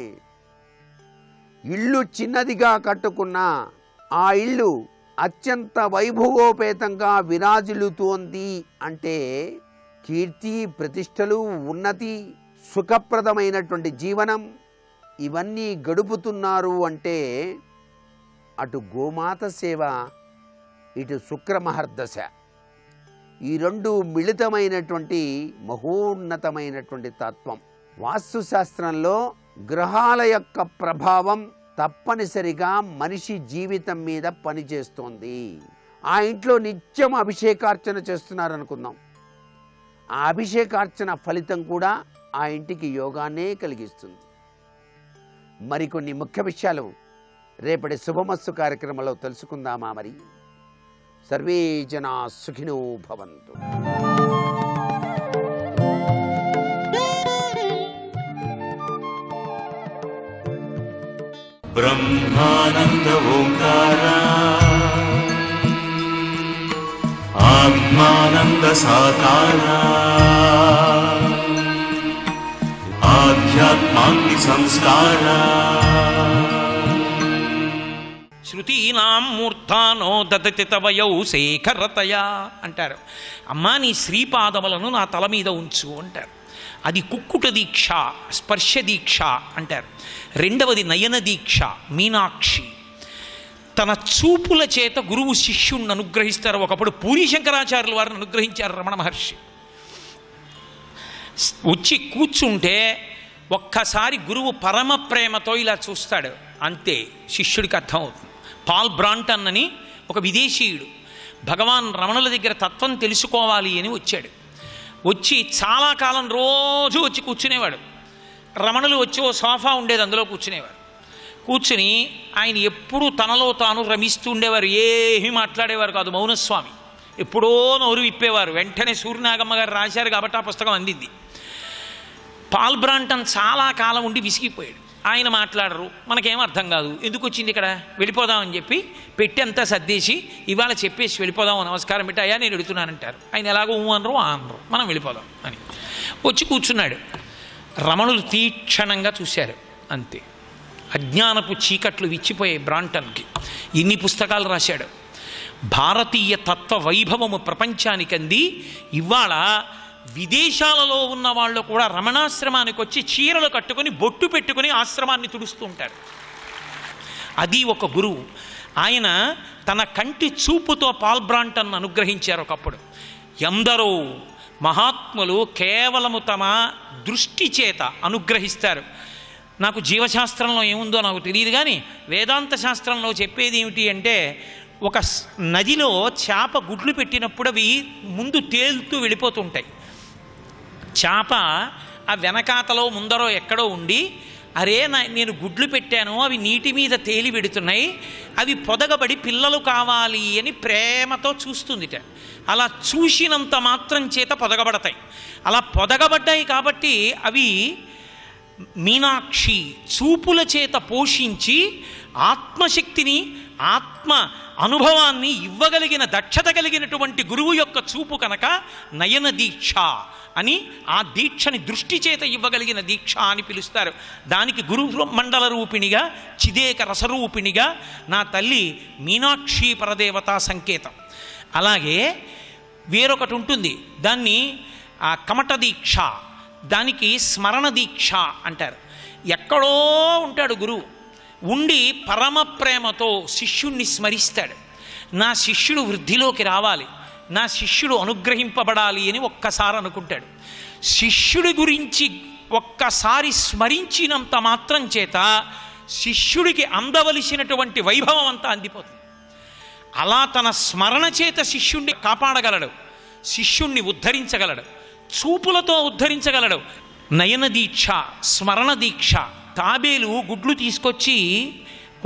ఇల్లు చిన్నదిగా కట్టుకున్న ఆ ఇల్లు అత్యంత వైభవోపేతంగా విరాజిల్లుతోంది అంటే కీర్తి ప్రతిష్టలు ఉన్నతి సుఖప్రదమైనటువంటి జీవనం ఇవన్నీ గడుపుతున్నారు అంటే అటు గోమాత సేవ ఇటు శుక్రమహర్దశ ఈ రెండు మిళితమైనటువంటి మహోన్నతమైనటువంటి తత్వం. వాస్తుశాస్త్రంలో గ్రహాల యొక్క ప్రభావం తప్పనిసరిగా మనిషి జీవితం మీద పనిచేస్తోంది. ఆ ఇంట్లో నిత్యం అభిషేకార్చన చేస్తున్నారనుకుందాం. ఆ అభిషేకార్చన ఫలితం కూడా ఆ ఇంటికి యోగాన్నే కలిగిస్తుంది. మరికొన్ని ముఖ్య విషయాలు రేపటి శుభమస్తు కార్యక్రమంలో తెలుసుకుందామా? మరి సర్వే జనా సుఖినో భవంతు. బ్రహ్మానంద ఓంకార ఆత్మానంద సాకార ఆధ్యాత్మాగ్ని సంస్కార శృతీనాం మూర్ధానో దదతి తవయౌ శేఖరతయా అంటారు. అమ్మా నీ శ్రీపాదములను నా తల మీద ఉంచు అంటారు. అది కుక్కుట దీక్ష, స్పర్శ దీక్ష అంటారు. రెండవది నయన దీక్ష, మీనాక్షి. తన చూపుల చేత గురువు శిష్యుణ్ణి అనుగ్రహిస్తారు. ఒకప్పుడు పూరీ శంకరాచార్యుల వారిని అనుగ్రహించారు రమణ మహర్షి. వచ్చి కూర్చుంటే ఒక్కసారి గురువు పరమ ప్రేమతో ఇలా చూస్తాడు, అంతే శిష్యుడికి అర్థమవుతుంది. పాల్ బ్రాంటన్ అని ఒక విదేశీయుడు భగవాన్ రమణుల దగ్గర తత్వం తెలుసుకోవాలి అని వచ్చాడు. వచ్చి చాలా కాలం రోజు వచ్చి కూర్చునేవాడు. రమణులు వచ్చి ఓ సోఫా ఉండేది, అందులో కూర్చునేవాడు. కూర్చుని ఆయన ఎప్పుడూ తనలో తాను రమిస్తూ ఉండేవారు. ఏమీ మాట్లాడేవారు కాదు, మౌనస్వామి. ఎప్పుడో నోరు విప్పేవారు. వెంటనే సూర్యనాగమ్మ గారు రాశారు కాబట్టి ఆ పుస్తకం అందింది. పాల్ బ్రాంటన్ చాలా కాలం ఉండి విసిగిపోయాడు. ఆయన మాట్లాడరు, మనకేం అర్థం కాదు, ఎందుకు వచ్చింది ఇక్కడ, వెళ్ళిపోదామని చెప్పి పెట్టి అంతా సర్దేసి ఇవాళ చెప్పేసి వెళ్ళిపోదాం, నమస్కారం పెట్టి అయ్యా నేను వెళుతున్నానంటారు. ఆయన ఎలాగో అనరు అనరు, మనం వెళ్ళిపోదాం అని వచ్చి కూర్చున్నాడు. రమణులు తీక్షణంగా చూశారు, అంతే. అజ్ఞానపు చీకట్లు విచ్చిపోయాయి బ్రాంటన్కి. ఇన్ని పుస్తకాలు రాశాడు. భారతీయ తత్వ వైభవము ప్రపంచానికి అంది. ఇవాళ విదేశాలలో ఉన్న వాళ్ళు కూడా రమణాశ్రమానికి వచ్చి చీరలు కట్టుకొని బొట్టు పెట్టుకుని ఆశ్రమాన్ని తుడుస్తూ ఉంటారు. అది ఒక గురువు. ఆయన తన కంటి చూపుతో పాల్ బ్రాంటన్ అనుగ్రహించారు ఒకప్పుడు. ఎందరో మహాత్ములు కేవలము తమ దృష్టి చేత అనుగ్రహిస్తారు. నాకు జీవశాస్త్రంలో ఏముందో నాకు తెలియదు, కానీ వేదాంత శాస్త్రంలో చెప్పేది ఏమిటి అంటే, ఒక నదిలో చేప గుడ్లు పెట్టినప్పుడు అవి ముందు తేలుతూ వెళ్ళిపోతుంటాయి. చేప ఆ వెనకాతలో ముందరో ఎక్కడో ఉండి, అరే నేను గుడ్లు పెట్టాను, అవి నీటి మీద తేలి పెడుతున్నాయి, అవి పొదగబడి పిల్లలు కావాలి అని ప్రేమతో చూస్తుందిట. అలా చూసినంత మాత్రం చేత పొదగబడతాయి. అలా పొదగబడ్డాయి కాబట్టి అవి మీనాక్షి చూపుల చేత పోషించి ఆత్మశక్తిని, ఆత్మ అనుభవాన్ని ఇవ్వగలిగిన దక్షత కలిగినటువంటి గురువు యొక్క చూపు కనుక నయన దీక్ష అని, ఆ దీక్షని దృష్టి చేత ఇవ్వగలిగిన దీక్ష అని పిలుస్తారు. దానికి గురు మండల రూపిణిగా, చిదేక రసరూపిణిగా నా తల్లి మీనాక్షి పరదేవతా సంకేతం. అలాగే వేరొకటి ఉంటుంది, దాన్ని కమట దీక్ష, దానికి స్మరణ దీక్ష అంటారు. ఎక్కడో ఉంటాడు గురువు, ఉండి పరమ ప్రేమతో శిష్యుణ్ణి స్మరిస్తాడు. నా శిష్యుడు వృద్ధిలోకి రావాలి, నా శిష్యుడు అనుగ్రహింపబడాలి అని ఒక్కసారి అనుకుంటాడు. శిష్యుడి గురించి ఒక్కసారి స్మరించినంత మాత్రం చేత శిష్యుడికి అందవలసినటువంటి వైభవం అంతా అందిపోతుంది. అలా తన స్మరణ చేత శిష్యుణ్ణి కాపాడగలడు, శిష్యుణ్ణి ఉద్ధరించగలడు, చూపులతో ఉద్ధరించగలడు. నయన దీక్ష, స్మరణ దీక్ష. తాబేలు గుడ్లు తీసుకొచ్చి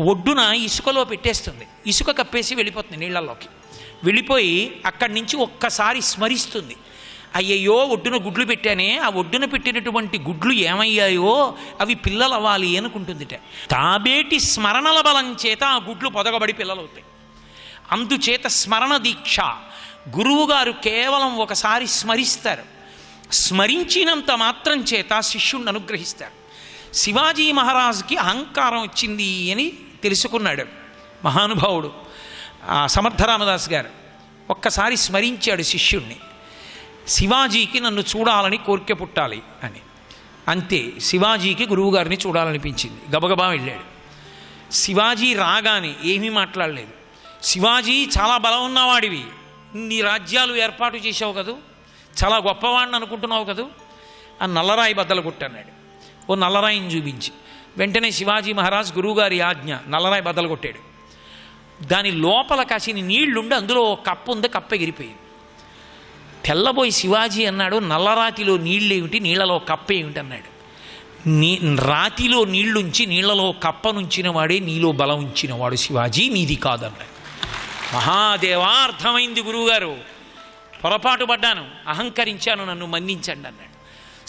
ఒడ్డున ఇసుకలో పెట్టేస్తుంది, ఇసుక కప్పేసి వెళ్ళిపోతుంది నీళ్లలోకి. వెళ్ళిపోయి అక్కడి నుంచి ఒక్కసారి స్మరిస్తుంది, అయ్యయ్యో ఒడ్డున గుడ్లు పెట్టానే, ఆ ఒడ్డున పెట్టినటువంటి గుడ్లు ఏమయ్యాయో అవి పిల్లలు అవ్వాలి అనుకుంటుందిట. తాబేటి స్మరణల బలం చేత ఆ గుడ్లు పొదగబడి పిల్లలవుతాయి. అందుచేత స్మరణ దీక్ష. గురువుగారు కేవలం ఒకసారి స్మరిస్తారు, స్మరించినంత మాత్రం చేత శిష్యుణ్ణి అనుగ్రహిస్తారు. శివాజీ మహారాజుకి అహంకారం వచ్చింది అని తెలుసుకున్నాడు మహానుభావుడు సమర్థరామదాస్ గారు. ఒక్కసారి స్మరించాడు శిష్యుణ్ణి, శివాజీకి నన్ను చూడాలని కోరిక పుట్టాలి అని. అంతే, శివాజీకి గురువుగారిని చూడాలనిపించింది. గబగబా వెళ్ళాడు. శివాజీ రాగానే ఏమీ మాట్లాడలేదు. శివాజీ చాలా బలం ఉన్నవాడివి, నీ రాజ్యాలు ఏర్పాటు చేసావు కదూ, చాలా గొప్పవాడిని అనుకుంటున్నావు కదూ, ఆ నల్లరాయి బద్దలు కొట్టన్నాడు. ఓ నల్లరాయిని చూపించి వెంటనే శివాజీ మహారాజ్ గురువుగారి ఆజ్ఞ, నల్లరాయి బద్దలు కొట్టాడు. దాని లోపల కాసిన నీళ్లుండి అందులో కప్పు ఉంది, కప్ప ఎగిరిపోయింది. తెల్లబోయి శివాజీ అన్నాడు, నల్లరాతిలో నీళ్ళేమిటి, నీళ్లలో కప్ప ఏమిటి అన్నాడు. రాతిలో నీళ్లుంచి నీళ్లలో కప్పనుంచిన వాడే నీలో బలం ఉంచినవాడు శివాజీ, నీది కాదన్నాడు. మహాదేవా, అర్థమైంది గురువుగారు, పొరపాటు పడ్డాను, అహంకరించాను, నన్ను మన్నించండి అన్నాడు.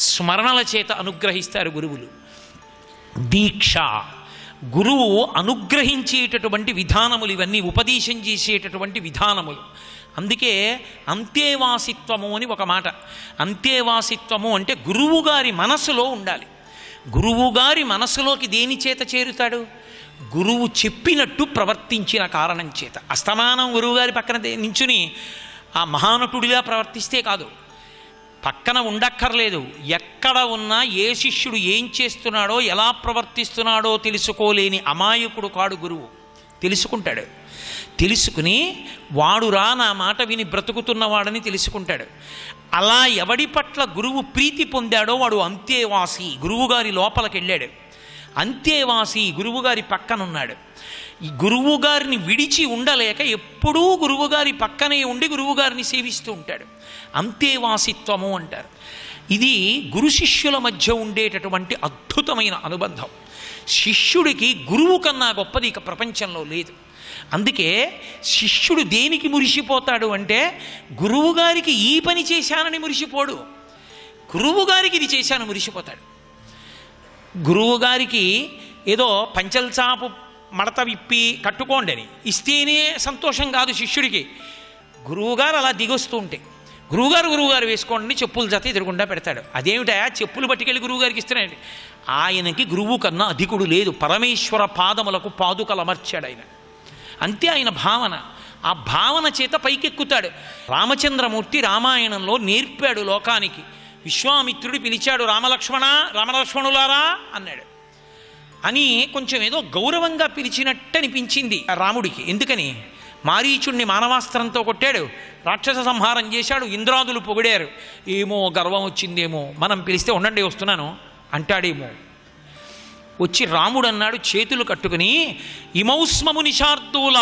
స్మరణల చేత అనుగ్రహిస్తారు గురువులు. దీక్ష, గురువు అనుగ్రహించేటటువంటి విధానములు ఇవన్నీ, ఉపదేశం చేసేటటువంటి విధానములు. అందుకే అంతేవాసిత్వము అని ఒక మాట. అంతేవాసిత్వము అంటే గురువుగారి మనసులో ఉండాలి. గురువుగారి మనసులోకి దేని చేత చేరుతాడు? గురువు చెప్పినట్టు ప్రవర్తించిన కారణం చేత. అస్తమానం గురువుగారి పక్కన నించుని ఆ మహానటుడిలా ప్రవర్తిస్తే కాదు, పక్కన ఉండక్కర్లేదు. ఎక్కడ ఉన్నా ఏ శిష్యుడు ఏం చేస్తున్నాడో, ఎలా ప్రవర్తిస్తున్నాడో తెలుసుకోలేని అమాయకుడు కాడు గురువు. తెలుసుకుంటాడు. తెలుసుకుని వాడురా నా మాట విని బ్రతుకుతున్నవాడని తెలుసుకుంటాడు. అలా ఎవడి పట్ల గురువు ప్రీతి పొందాడో వాడు అంతేవాసి. గురువుగారి లోపలికి వెళ్ళాడు, అంతేవాసి గురువుగారి పక్కనున్నాడు. ఈ గురువుగారిని విడిచి ఉండలేక ఎప్పుడూ గురువుగారి పక్కనే ఉండి గురువుగారిని సేవిస్తూ ఉంటాడు. అంతేవాసిత్వము అంటారు. ఇది గురు శిష్యుల మధ్య ఉండేటటువంటి అద్భుతమైన అనుబంధం. శిష్యుడికి గురువు కన్నా గొప్పది ఇక ప్రపంచంలో లేదు. అందుకే శిష్యుడు దేనికి మురిసిపోతాడు అంటే, గురువుగారికి ఈ పని చేశానని మురిసిపోడు, గురువుగారికి ఇది చేశాను మురిసిపోతాడు. గురువుగారికి ఏదో పంచల్చాపు మడత విప్పి కట్టుకోండి అని ఇస్తేనే సంతోషం కాదు శిష్యుడికి. గురువుగారు అలా దిగొస్తూ ఉంటే, గురువుగారు వేసుకోండి చెప్పులు జత ఎదురుకుండా పెడతాడు. అదేమిటా చెప్పులు పట్టుకెళ్ళి గురువుగారికి ఇస్తున్నాడు. ఆయనకి గురువు కన్నా అధికుడు లేదు. పరమేశ్వర పాదములకు పాదుకలు అమర్చాడు ఆయన. అంతే ఆయన భావన. ఆ భావన చేత పైకెక్కుతాడు. రామచంద్రమూర్తి రామాయణంలో నేర్పాడు లోకానికి. విశ్వామిత్రుడు పిలిచాడు, రామలక్ష్మణులారా అన్నాడు. అని కొంచెం ఏదో గౌరవంగా పిలిచినట్టు అనిపించింది రాముడికి. ఎందుకని? మారీచుణ్ణి మానవాస్త్రంతో కొట్టాడు, రాక్షస సంహారం చేశాడు, ఇంద్రాదులు పొగిడారు. ఏమో గర్వం వచ్చిందేమో, మనం పిలిస్తే ఉండండి వస్తున్నాను అంటాడేమో. వచ్చి రాముడు అన్నాడు చేతులు కట్టుకుని, ఇమౌస్మము నిశార్దూల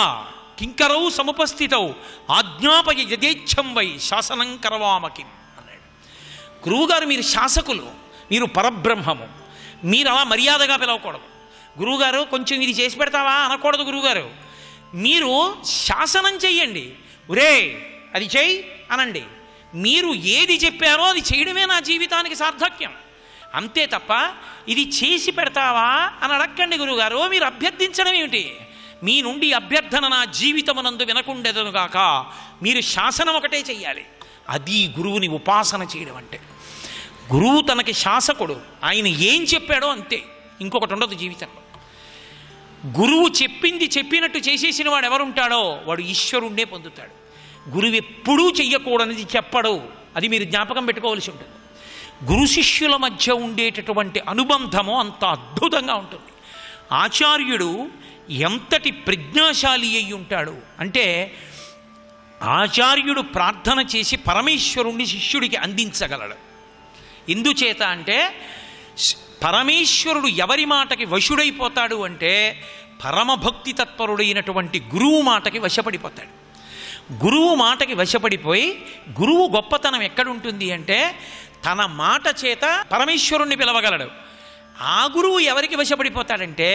కింకరౌ సముపస్థితౌ ఆజ్ఞాపయ యథేచ్ఛం వై శాసనం కరవామకి అన్నాడు. గురువుగారు మీరు శాసకులు, మీరు పరబ్రహ్మము, మీరు అలా మర్యాదగా పిలవకూడదు. గురువుగారు కొంచెం ఇది చేసి పెడతావా అనకూడదు. గురువుగారు మీరు శాసనం చెయ్యండి. ఒరే అది చెయ్యి అనండి. మీరు ఏది చెప్పారో అది చేయడమే నా జీవితానికి సార్థక్యం. అంతే తప్ప ఇది చేసి పెడతావా అని అడక్కండి గురువుగారు. మీరు అభ్యర్థించడం ఏమిటి? మీ నుండి అభ్యర్థన నా జీవితమునందు వినకుండెదనుగాక. మీరు శాసనం ఒకటే చెయ్యాలి. అది గురువుని ఉపాసన చేయడం అంటే. గురువు తనకి శాసకుడు. ఆయన ఏం చెప్పాడో అంతే, ఇంకొకటి ఉండదు జీవితంలో. గురువు చెప్పింది చెప్పినట్టు చేసేసిన వాడు ఎవరుంటాడో వాడు ఈశ్వరుణ్ణే పొందుతాడు. గురువు ఎప్పుడూ చెయ్యకూడనిది చెప్పడు. అది మీరు జ్ఞాపకం పెట్టుకోవాల్సి ఉంటుంది. గురు శిష్యుల మధ్య ఉండేటటువంటి అనుబంధము అంత అద్భుతంగా ఉంటుంది. ఆచార్యుడు ఎంతటి ప్రజ్ఞాశాలి అయి ఉంటాడు అంటే, ఆచార్యుడు ప్రార్థన చేసి పరమేశ్వరుణ్ణి శిష్యుడికి అందించగలడు. ఎందుచేత అంటే పరమేశ్వరుడు ఎవరి మాటకి వశుడైపోతాడు అంటే పరమభక్తి తత్పరుడైనటువంటి గురువు మాటకి వశపడిపోతాడు. గురువు మాటకి వశపడిపోయి, గురువు గొప్పతనం ఎక్కడుంటుంది అంటే తన మాట చేత పరమేశ్వరుణ్ణి పిలవగలడు. ఆ గురువు ఎవరికి వశపడిపోతాడంటే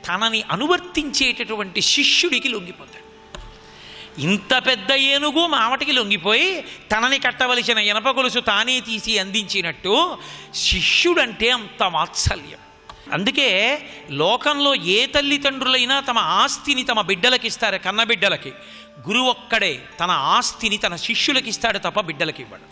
తనని అనువర్తించేటటువంటి శిష్యుడికి లొంగిపోతాడు. ఇంత పెద్ద ఏనుగు మావటికి లొంగిపోయి తనని కట్టవలసిన ఇనప గొలుసు తానే తీసి అందించినట్టు శిష్యుడంటే అంత వాత్సల్యం. అందుకే లోకంలో ఏ తల్లిదండ్రులైనా తమ ఆస్తిని తమ బిడ్డలకి ఇస్తారు, కన్నబిడ్డలకి. గురువు ఒక్కడే తన ఆస్తిని తన శిష్యులకి ఇస్తాడు తప్ప బిడ్డలకి ఇవ్వడు.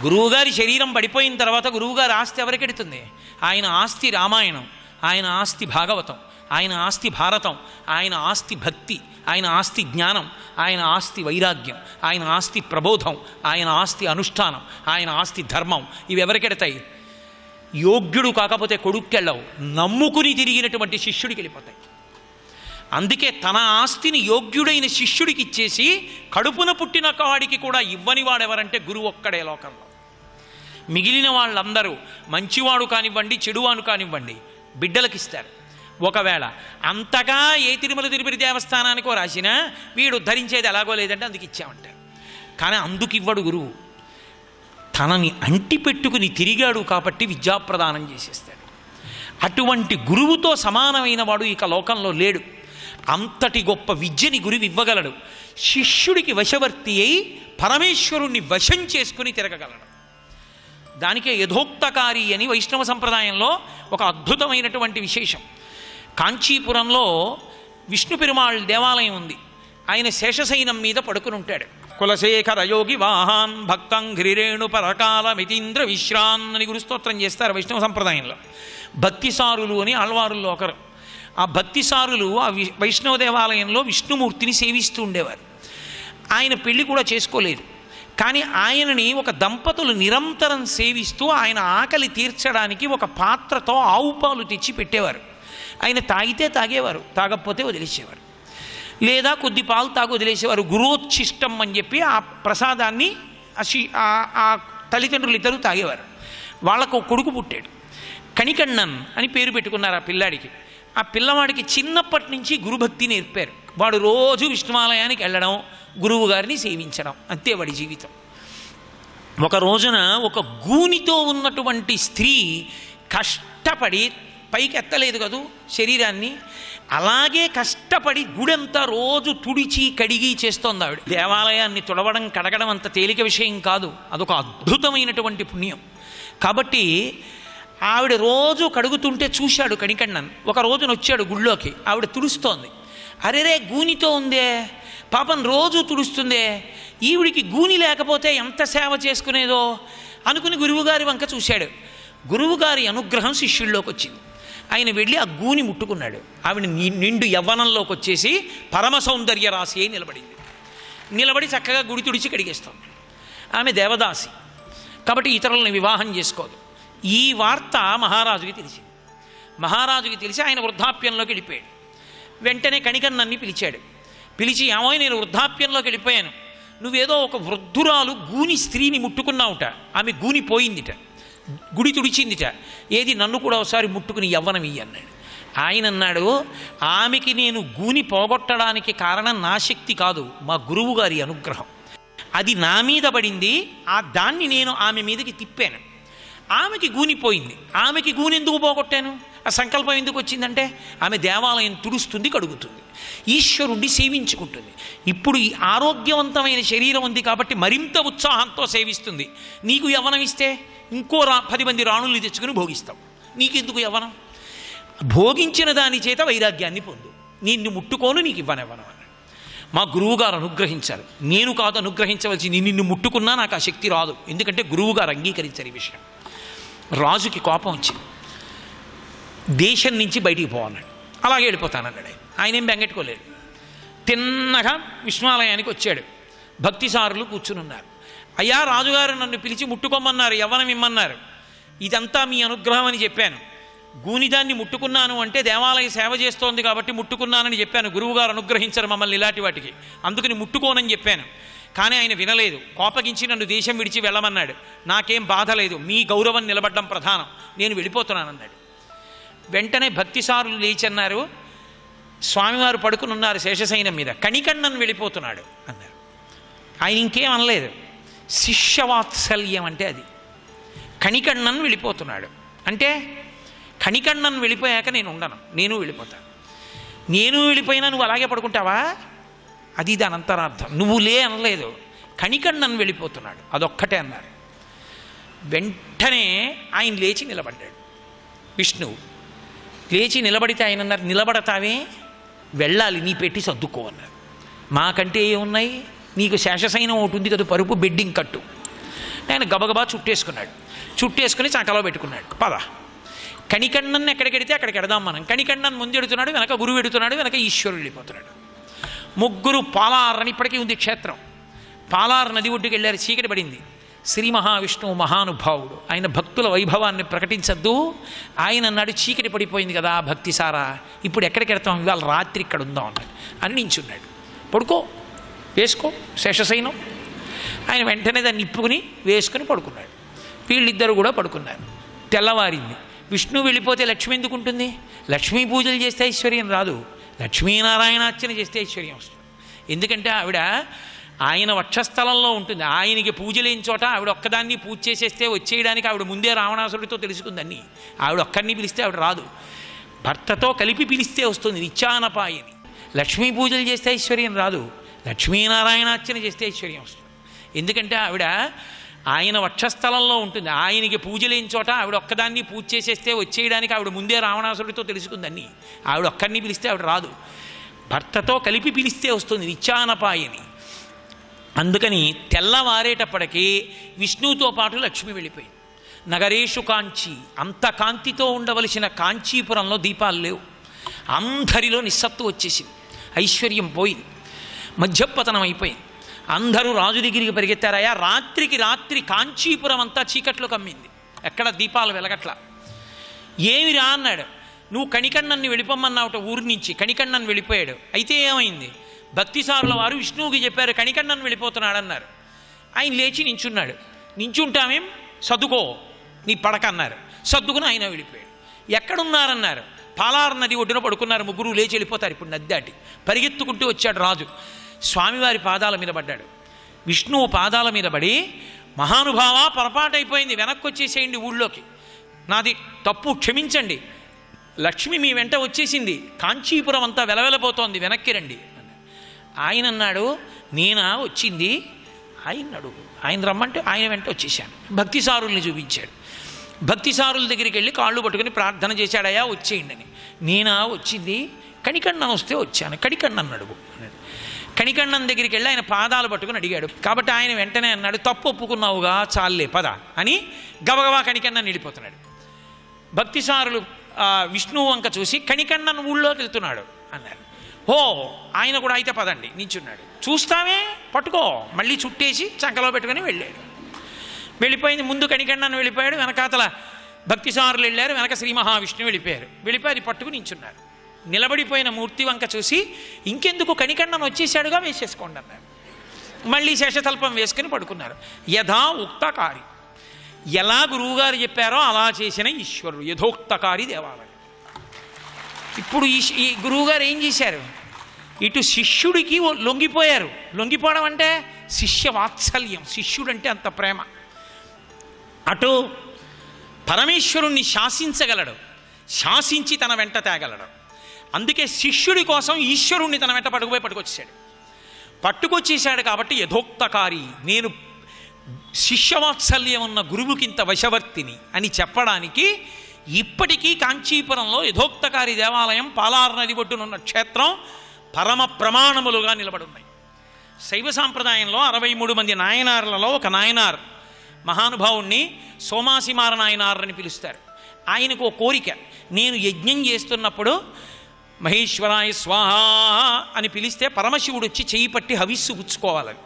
గురువుగారి శరీరం పడిపోయిన తర్వాత గురువుగారి ఆస్తి ఎవరికెడుతుంది? ఆయన ఆస్తి రామాయణం, ఆయన ఆస్తి భాగవతం, ఆయన ఆస్తి భారతం, ఆయన ఆస్తి భక్తి, ఆయన ఆస్తి జ్ఞానం, ఆయన ఆస్తి వైరాగ్యం, ఆయన ఆస్తి ప్రబోధం, ఆయన ఆస్తి అనుష్ఠానం, ఆయన ఆస్తి ధర్మం. ఇవి ఎవరికెడతాయి? యోగ్యుడు కాకపోతే కొడుక్కెళ్ళవు, నమ్ముకుని తిరిగినటువంటి శిష్యుడికి వెళ్ళిపోతాయి. అందుకే తన ఆస్తిని యోగ్యుడైన శిష్యుడికి ఇచ్చేసి కడుపున పుట్టిన వాడికి కూడా ఇవ్వని వాడెవరంటే గురువు ఒక్కడే లోకంలో. మిగిలిన వాళ్ళందరూ మంచివాడు కానివ్వండి, చెడువాడు కానివ్వండి, బిడ్డలకిస్తారు. ఒకవేళ అంతగా ఏ తిరుమల తిరుపతి దేవస్థానానికో రాసినా వీడు ధరించేది ఎలాగో లేదంటే అందుకు ఇచ్చామంటారు. కానీ అందుకు ఇవ్వడు గురువు. తనని అంటి పెట్టుకుని తిరిగాడు కాబట్టి విద్యాప్రదానం చేసేస్తాడు. అటువంటి గురువుతో సమానమైన వాడు ఇక లోకంలో లేడు. అంతటి గొప్ప విద్యని గురువు ఇవ్వగలడు. శిష్యుడికి వశవర్తి అయి పరమేశ్వరుణ్ణి వశం చేసుకుని తిరగగలడు. దానికే యథోక్తకారి అని వైష్ణవ సంప్రదాయంలో ఒక అద్భుతమైనటువంటి విశేషం. కాంచీపురంలో విష్ణు పెరుమాళ్ దేవాలయం ఉంది. ఆయన శేషశయనం మీద పడుకుని ఉంటాడు. కులశేఖర యోగి వాహాన్ భక్తం ఘ్రిరేణు పరకాల మితీంద్ర విశ్రాన్ అని గురుస్తోత్రం చేస్తారు వైష్ణవ సంప్రదాయంలో. భక్తిసారులు అని ఆళ్వారుల్లో ఒకరు. ఆ భక్తిసారులు ఆ వైష్ణవ దేవాలయంలో విష్ణుమూర్తిని సేవిస్తూ ఉండేవారు. ఆయన పెళ్లి కూడా చేసుకోలేదు. కానీ ఆయనని ఒక దంపతులు నిరంతరం సేవిస్తూ ఆయన ఆకలి తీర్చడానికి ఒక పాత్రతో ఆవు పాలు తెచ్చి పెట్టేవారు. ఆయన తాగితే తాగేవారు, తాగకపోతే వదిలేసేవారు. లేదా కొద్ది పాలు తాగు వదిలేసేవారు. గురోచ్ఛిష్టం అని చెప్పి ఆ ప్రసాదాన్ని ఆ తల్లిదండ్రులు ఇద్దరు తాగేవారు. వాళ్ళకు కొడుకు పుట్టాడు. కణికಣ್ಣన్ అని పేరు పెట్టుకున్నారు ఆ పిల్లాడికి. ఆ పిల్లవాడికి చిన్నప్పటి నుంచి గురుభక్తి నేర్పారు. వాడు రోజు విష్ణువాలయానికి వెళ్ళడం, గురువు గారిని సేవించడం, అంతే వాడి జీవితం. ఒక రోజున ఒక గూనితో ఉన్నటువంటి స్త్రీ కష్టపడి పైకి ఎత్తలేదు కదూ శరీరాన్ని, అలాగే కష్టపడి గుడంతా రోజు తుడిచి కడిగి చేస్తోంది ఆవిడ. దేవాలయాన్ని తుడవడం కడగడం అంత తేలిక విషయం కాదు, అదొక అద్భుతమైనటువంటి పుణ్యం. కాబట్టి ఆవిడ రోజు కడుగుతుంటే చూశాడు కణికಣ್ಣన్. ఒక రోజున వచ్చాడు గుళ్ళోకి, ఆవిడ తుడుస్తోంది. అరేరే గూనితో ఉందే, పాపం రోజు తుడుస్తుందే, ఈవిడికి గూని లేకపోతే ఎంత సేవ చేసుకునేదో అనుకుని గురువుగారి వంక చూశాడు. గురువుగారి అనుగ్రహం శిష్యుల్లోకి వచ్చింది. ఆయన వెళ్ళి ఆ గూని ముట్టుకున్నాడు. ఆవిడ నిండు యవ్వనంలోకి వచ్చేసి పరమ సౌందర్య రాశి అయి నిలబడింది. నిలబడి చక్కగా గుడి తుడిచి కడిగేస్తుంది. ఆమె దేవదాసి కాబట్టి ఇతరులను వివాహం చేసుకోదు. ఈ వార్త మహారాజుకి తెలిసింది. మహారాజుకి తెలిసి ఆయన వృద్ధాప్యంలోకి వెళ్ళిపోయాడు. వెంటనే కణికన్నన్ని పిలిచాడు. పిలిచి, ఏమో నేను వృద్ధాప్యంలోకి వెళ్ళిపోయాను, నువ్వేదో ఒక వృద్ధురాలు గూని స్త్రీని ముట్టుకున్నావుట, ఆమె గూని పోయిందిట, గుడి తుడిచిందిట, ఏది నన్ను కూడా ఒకసారి ముట్టుకుని యవ్వనం ఇయ్యి అన్నాడు. ఆయన అన్నాడు, ఆమెకి నేను గూని పోగొట్టడానికి కారణం నా శక్తి కాదు, మా గురువు గారి అనుగ్రహం. అది నా మీద పడింది, దాన్ని నేను ఆమె మీదకి తిప్పాను, ఆమెకి గూనిపోయింది. ఆమెకి గూని ఎందుకు పోగొట్టాను? ఆ సంకల్పం ఎందుకు వచ్చిందంటే ఆమె దేవాలయం తుడుస్తుంది, కడుగుతుంది, ఈశ్వరుణ్ణి సేవించుకుంటుంది. ఇప్పుడు ఈ ఆరోగ్యవంతమైన శరీరం ఉంది కాబట్టి మరింత ఉత్సాహంతో సేవిస్తుంది. నీకు యవ్వనం ఇస్తే ఇంకో 10 మంది రాణుల్ని తెచ్చుకుని భోగిస్తావు. నీకెందుకు యవ్వనం? భోగించిన దాని చేత వైరాగ్యాన్ని పొందు. నిన్ను ముట్టుకోను, నీకు ఇవ్వనివ్వను అన్నాడు. మా గురువుగారు అనుగ్రహించారు. నేను కాదు అనుగ్రహించవలసింది, నిన్ను ముట్టుకున్నా నాకు ఆ శక్తి రాదు. ఎందుకంటే గురువుగారు అంగీకరించారు ఈ విషయం. రాజుకి కోపం వచ్చింది. దేశం నుంచి బయటికి పోవన్నాడు. అలాగే వెళ్ళిపోతానన్నాడు. ఆయన ఏం బెంగెట్టుకోలేడు. తిన్నగా విష్ణువాలయానికి వచ్చాడు. భక్తిసారులు కూర్చుని ఉన్నారు. అయ్యా, రాజుగారు నన్ను పిలిచి ముట్టుకోమన్నారు, యవ్వనం ఇమ్మన్నారు. ఇదంతా మీ అనుగ్రహం అని చెప్పాను. గూనిదాన్ని ముట్టుకున్నాను అంటే దేవాలయ సేవ చేస్తోంది కాబట్టి ముట్టుకున్నానని చెప్పాను. గురువుగారు అనుగ్రహించరు మమ్మల్ని ఇలాంటి వాటికి, అందుకని ముట్టుకోనని చెప్పాను. కానీ ఆయన వినలేదు. కోపగించి నన్ను దేశం విడిచి వెళ్ళమన్నాడు. నాకేం బాధ లేదు, మీ గౌరవం నిలబడ్డం ప్రధానం, నేను వెళ్ళిపోతున్నానన్నాడు. వెంటనే భక్తిసారులు లేచన్నారు. స్వామివారు పడుకుని ఉన్నారు శేషశయనం మీద. కణికణ్ణన్ వెళ్ళిపోతున్నాడు అన్నారు. ఆయన ఇంకేం అనలేదు. శిష్యవాత్సల్యం అంటే అది. కణికణ్ణన్ వెళ్ళిపోతున్నాడు అంటే కణికణ్ణన్ వెళ్ళిపోయాక నేను ఉండను, నేను వెళ్ళిపోతాను. నేను వెళ్ళిపోయినా నువ్వు అలాగే పడుకుంటావా? అది దాని అంతరార్థం. నువ్వు లే అనలేదు, కణికణ్ణన్ వెళ్ళిపోతున్నాడు అదొక్కటే అన్నారు. వెంటనే ఆయన లేచి నిలబడ్డాడు. విష్ణువు లేచి నిలబడితే ఆయన అన్నారు, నిలబడతావే, వెళ్ళాలి, నీ పెట్టి సర్దుకో అన్నారు. మాకంటే ఏమున్నాయి, నీకు శేషశయనం ఒకటి ఉంది కదా, పరుపు బెడ్డింగ్ కట్టు. ఆయన గబగబా చుట్టేసుకున్నాడు. చుట్టేసుకుని చంకలో పెట్టుకున్నాడు. పద, కణికణ్ణన్ ఎక్కడికెడితే అక్కడికి ఎడదాం మనం. కణికణ్ణన్ ముందు ఎడుతున్నాడు, వెనక గురువు ఎడుతున్నాడు, వెనక ఈశ్వరుడు వెళ్ళిపోతున్నాడు. ముగ్గురు పాలార్ అని ఇప్పటికీ ఉంది క్షేత్రం. పాలార్ నది ఒడ్డుకి వెళ్ళారు. చీకటి పడింది. శ్రీ మహావిష్ణువు మహానుభావుడు, ఆయన భక్తుల వైభవాన్ని ప్రకటించద్దు. ఆయన అన్నాడు, చీకటి పడిపోయింది కదా భక్తిసారా, ఇప్పుడు ఎక్కడికి వెళ్తాం, ఇవాళ రాత్రి ఇక్కడ ఉందాం అన్నాడు. అని నించున్నాడు. పడుకో, వేసుకో శేషశయనం. ఆయన వెంటనే దాన్ని ఇప్పుకుని వేసుకుని పడుకున్నాడు. వీళ్ళిద్దరూ కూడా పడుకున్నారు. తెల్లవారింది. విష్ణువు వెళ్ళిపోతే లక్ష్మి ఎందుకు ఉంటుంది? లక్ష్మీ పూజలు చేస్తే ఐశ్వర్యం రాదు, లక్ష్మీనారాయణార్చన చేస్తే ఐశ్వర్యం వస్తుంది. ఎందుకంటే ఆవిడ ఆయన వక్షస్థలంలో ఉంటుంది. ఆయనకి పూజ లేని చోట ఆవిడ ఒక్కదాన్ని పూజ చేసేస్తే వచ్చేయడానికి ఆవిడ ముందే రావణాసుడితో తెలుసుకుందని. ఆవిడ ఒక్కరిని పిలిస్తే ఆవిడ రాదు, భర్తతో కలిపి పిలిస్తే వస్తుంది. నిత్యానపాయని. లక్ష్మీ పూజలు చేస్తే ఐశ్వర్యం రాదు, లక్ష్మీనారాయణార్చన చేస్తే ఐశ్వర్యం వస్తుంది. ఎందుకంటే ఆవిడ ఆయన వక్షస్థలంలో ఉంటుంది. ఆయనకి పూజ లేని చోట ఆవిడ ఒక్కదాన్ని పూజ చేసేస్తే వచ్చేయడానికి ఆవిడ ముందే రావణాసుడితో తెలుసుకుందని. ఆవిడ ఒక్కరిని పిలిస్తే ఆవిడ రాదు, భర్తతో కలిపి పిలిస్తే వస్తుంది. నిత్యానపాయని. అందుకని తెల్లవారేటప్పటికీ విష్ణువుతో పాటు లక్ష్మి వెళ్ళిపోయింది. నగరేషు కాంచి, అంత కాంతితో ఉండవలసిన కాంచీపురంలో దీపాలు లేవు. అందరిలో నిస్సత్తు వచ్చేసింది, ఐశ్వర్యం పోయింది, మధ్యపతనం అయిపోయింది. అందరూ రాజు దగ్గరికి పరిగెత్తారయ్యా. రాత్రికి రాత్రి కాంచీపురం అంతా చీకట్లో కమ్మింది, ఎక్కడ దీపాలు వెలగట్ల. ఏమిరా అన్నాడు. నువ్వు కణికణ్ణన్ని వెళ్ళిపోమన్నావుట ఊరి నుంచి. కణికణ్ణన్ వెళ్ళిపోయాడు. అయితే ఏమైంది? భక్తిసారుల వారు విష్ణువుకి చెప్పారు, కణికణ్ణన్ వెళ్ళిపోతున్నాడు అన్నారు. ఆయన లేచి నించున్నాడు. నించుంటామేం, సర్దుకో నీ పడక అన్నారు. సర్దుకుని ఆయన వెళ్ళిపోయాడు. ఎక్కడున్నారన్నారు? పాలార్ నది ఒడ్డున పడుకున్నారు. ముగ్గురు లేచి వెళ్ళిపోతారు. ఇప్పుడు నది దాటి పరిగెత్తుకుంటూ వచ్చాడు రాజు. స్వామివారి పాదాల మీద పడ్డాడు. విష్ణువు పాదాల మీద పడి, మహానుభావ పొరపాటైపోయింది, వెనక్కి వచ్చేసేయండి ఊళ్ళోకి, నాది తప్పు, క్షమించండి, లక్ష్మి మీ వెంట వచ్చేసింది, కాంచీపురం అంతా వెలవెలపోతోంది, వెనక్కి రండి. ఆయన అన్నాడు, నేనా వచ్చింది? ఆయన అడుగు. ఆయన రమ్మంటే ఆయన వెంట వచ్చేసాను. భక్తిసారుల్ని చూపించాడు. భక్తిసారుల దగ్గరికి వెళ్ళి కాళ్ళు పట్టుకుని ప్రార్థన చేశాడయా వచ్చేయండి అని. నేనా వచ్చింది? కణికణ్ణన్ వస్తే వచ్చాను, కణికణ్ణన్ అడుగు అన్నాడు. కణికణ్ణన్ దగ్గరికి వెళ్ళి ఆయన పాదాలు పట్టుకుని అడిగాడు. కాబట్టి ఆయన వెంటనే అన్నాడు, తప్పు ఒప్పుకున్నావుగా, చాలే పద అని గబగబా కణికణ్ణన్ వెళ్ళిపోతున్నాడు. భక్తిసారులు విష్ణువు వంక చూసి, కణికణ్ణన్ ఊళ్ళోకి వెళ్తున్నాడు అన్నారు. ఓ, ఆయన కూడా అయితే పదండి నించున్నాడు. చూస్తామే, పట్టుకో, మళ్ళీ చుట్టేసి చంకలో పెట్టుకుని వెళ్ళాడు. వెళ్ళిపోయింది. ముందు కణికణ్ణన్ వెళ్ళిపోయాడు, వెనకాతల భక్తిసారులు వెళ్ళారు, వెనక శ్రీ మహావిష్ణువు వెళ్ళిపోయారు. వెళ్ళిపోయి పట్టుకుని నించున్నారు. నిలబడిపోయిన మూర్తి వంక చూసి, ఇంకెందుకు, కణికణ్ణన్ వచ్చేసాడుగా, వేసేసుకోండి అన్నారు. మళ్ళీ శేషతల్పం వేసుకుని పడుకున్నారు. యథా ఉక్తకారి, ఎలా గురువుగారు చెప్పారో అలా చేసిన ఈశ్వరుడు, యథోక్తకారి దేవాలయం. ఇప్పుడు ఈ గురువుగారు ఏం చేశారు? ఇటు శిష్యుడికి లొంగిపోయారు. లొంగిపోవడం అంటే శిష్య వాత్సల్యం, శిష్యుడంటే అంత ప్రేమ. అటు పరమేశ్వరుణ్ణి శాసించగలడు, శాసించి తన వెంట తేగలడు. అందుకే శిష్యుడి కోసం ఈశ్వరుణ్ణి తన వెంట పట్టుకొచ్చేసాడు. పట్టుకొచ్చేసాడు కాబట్టి యథోక్తకారి, నేను శిష్యవాత్సల్యం ఉన్న గురువుకింత వశవర్తిని అని చెప్పడానికి ఇప్పటికీ కాంచీపురంలో యథోక్తకారి దేవాలయం, పాలార్ నది ఒడ్డునున్న క్షేత్రం పరమ ప్రమాణములుగా నిలబడున్నాయి. శైవ సాంప్రదాయంలో 63 మంది నాయనార్లలో ఒక నాయనార్ మహానుభావుణ్ణి సోమాసిమార నాయనార్ అని పిలుస్తారు. ఆయనకు ఓ కోరిక, నేను యజ్ఞం చేస్తున్నప్పుడు మహేశ్వరాయ స్వాహ అని పిలిస్తే పరమశివుడు వచ్చి చేయి పట్టి హవిస్సు పుచ్చుకోవాలని.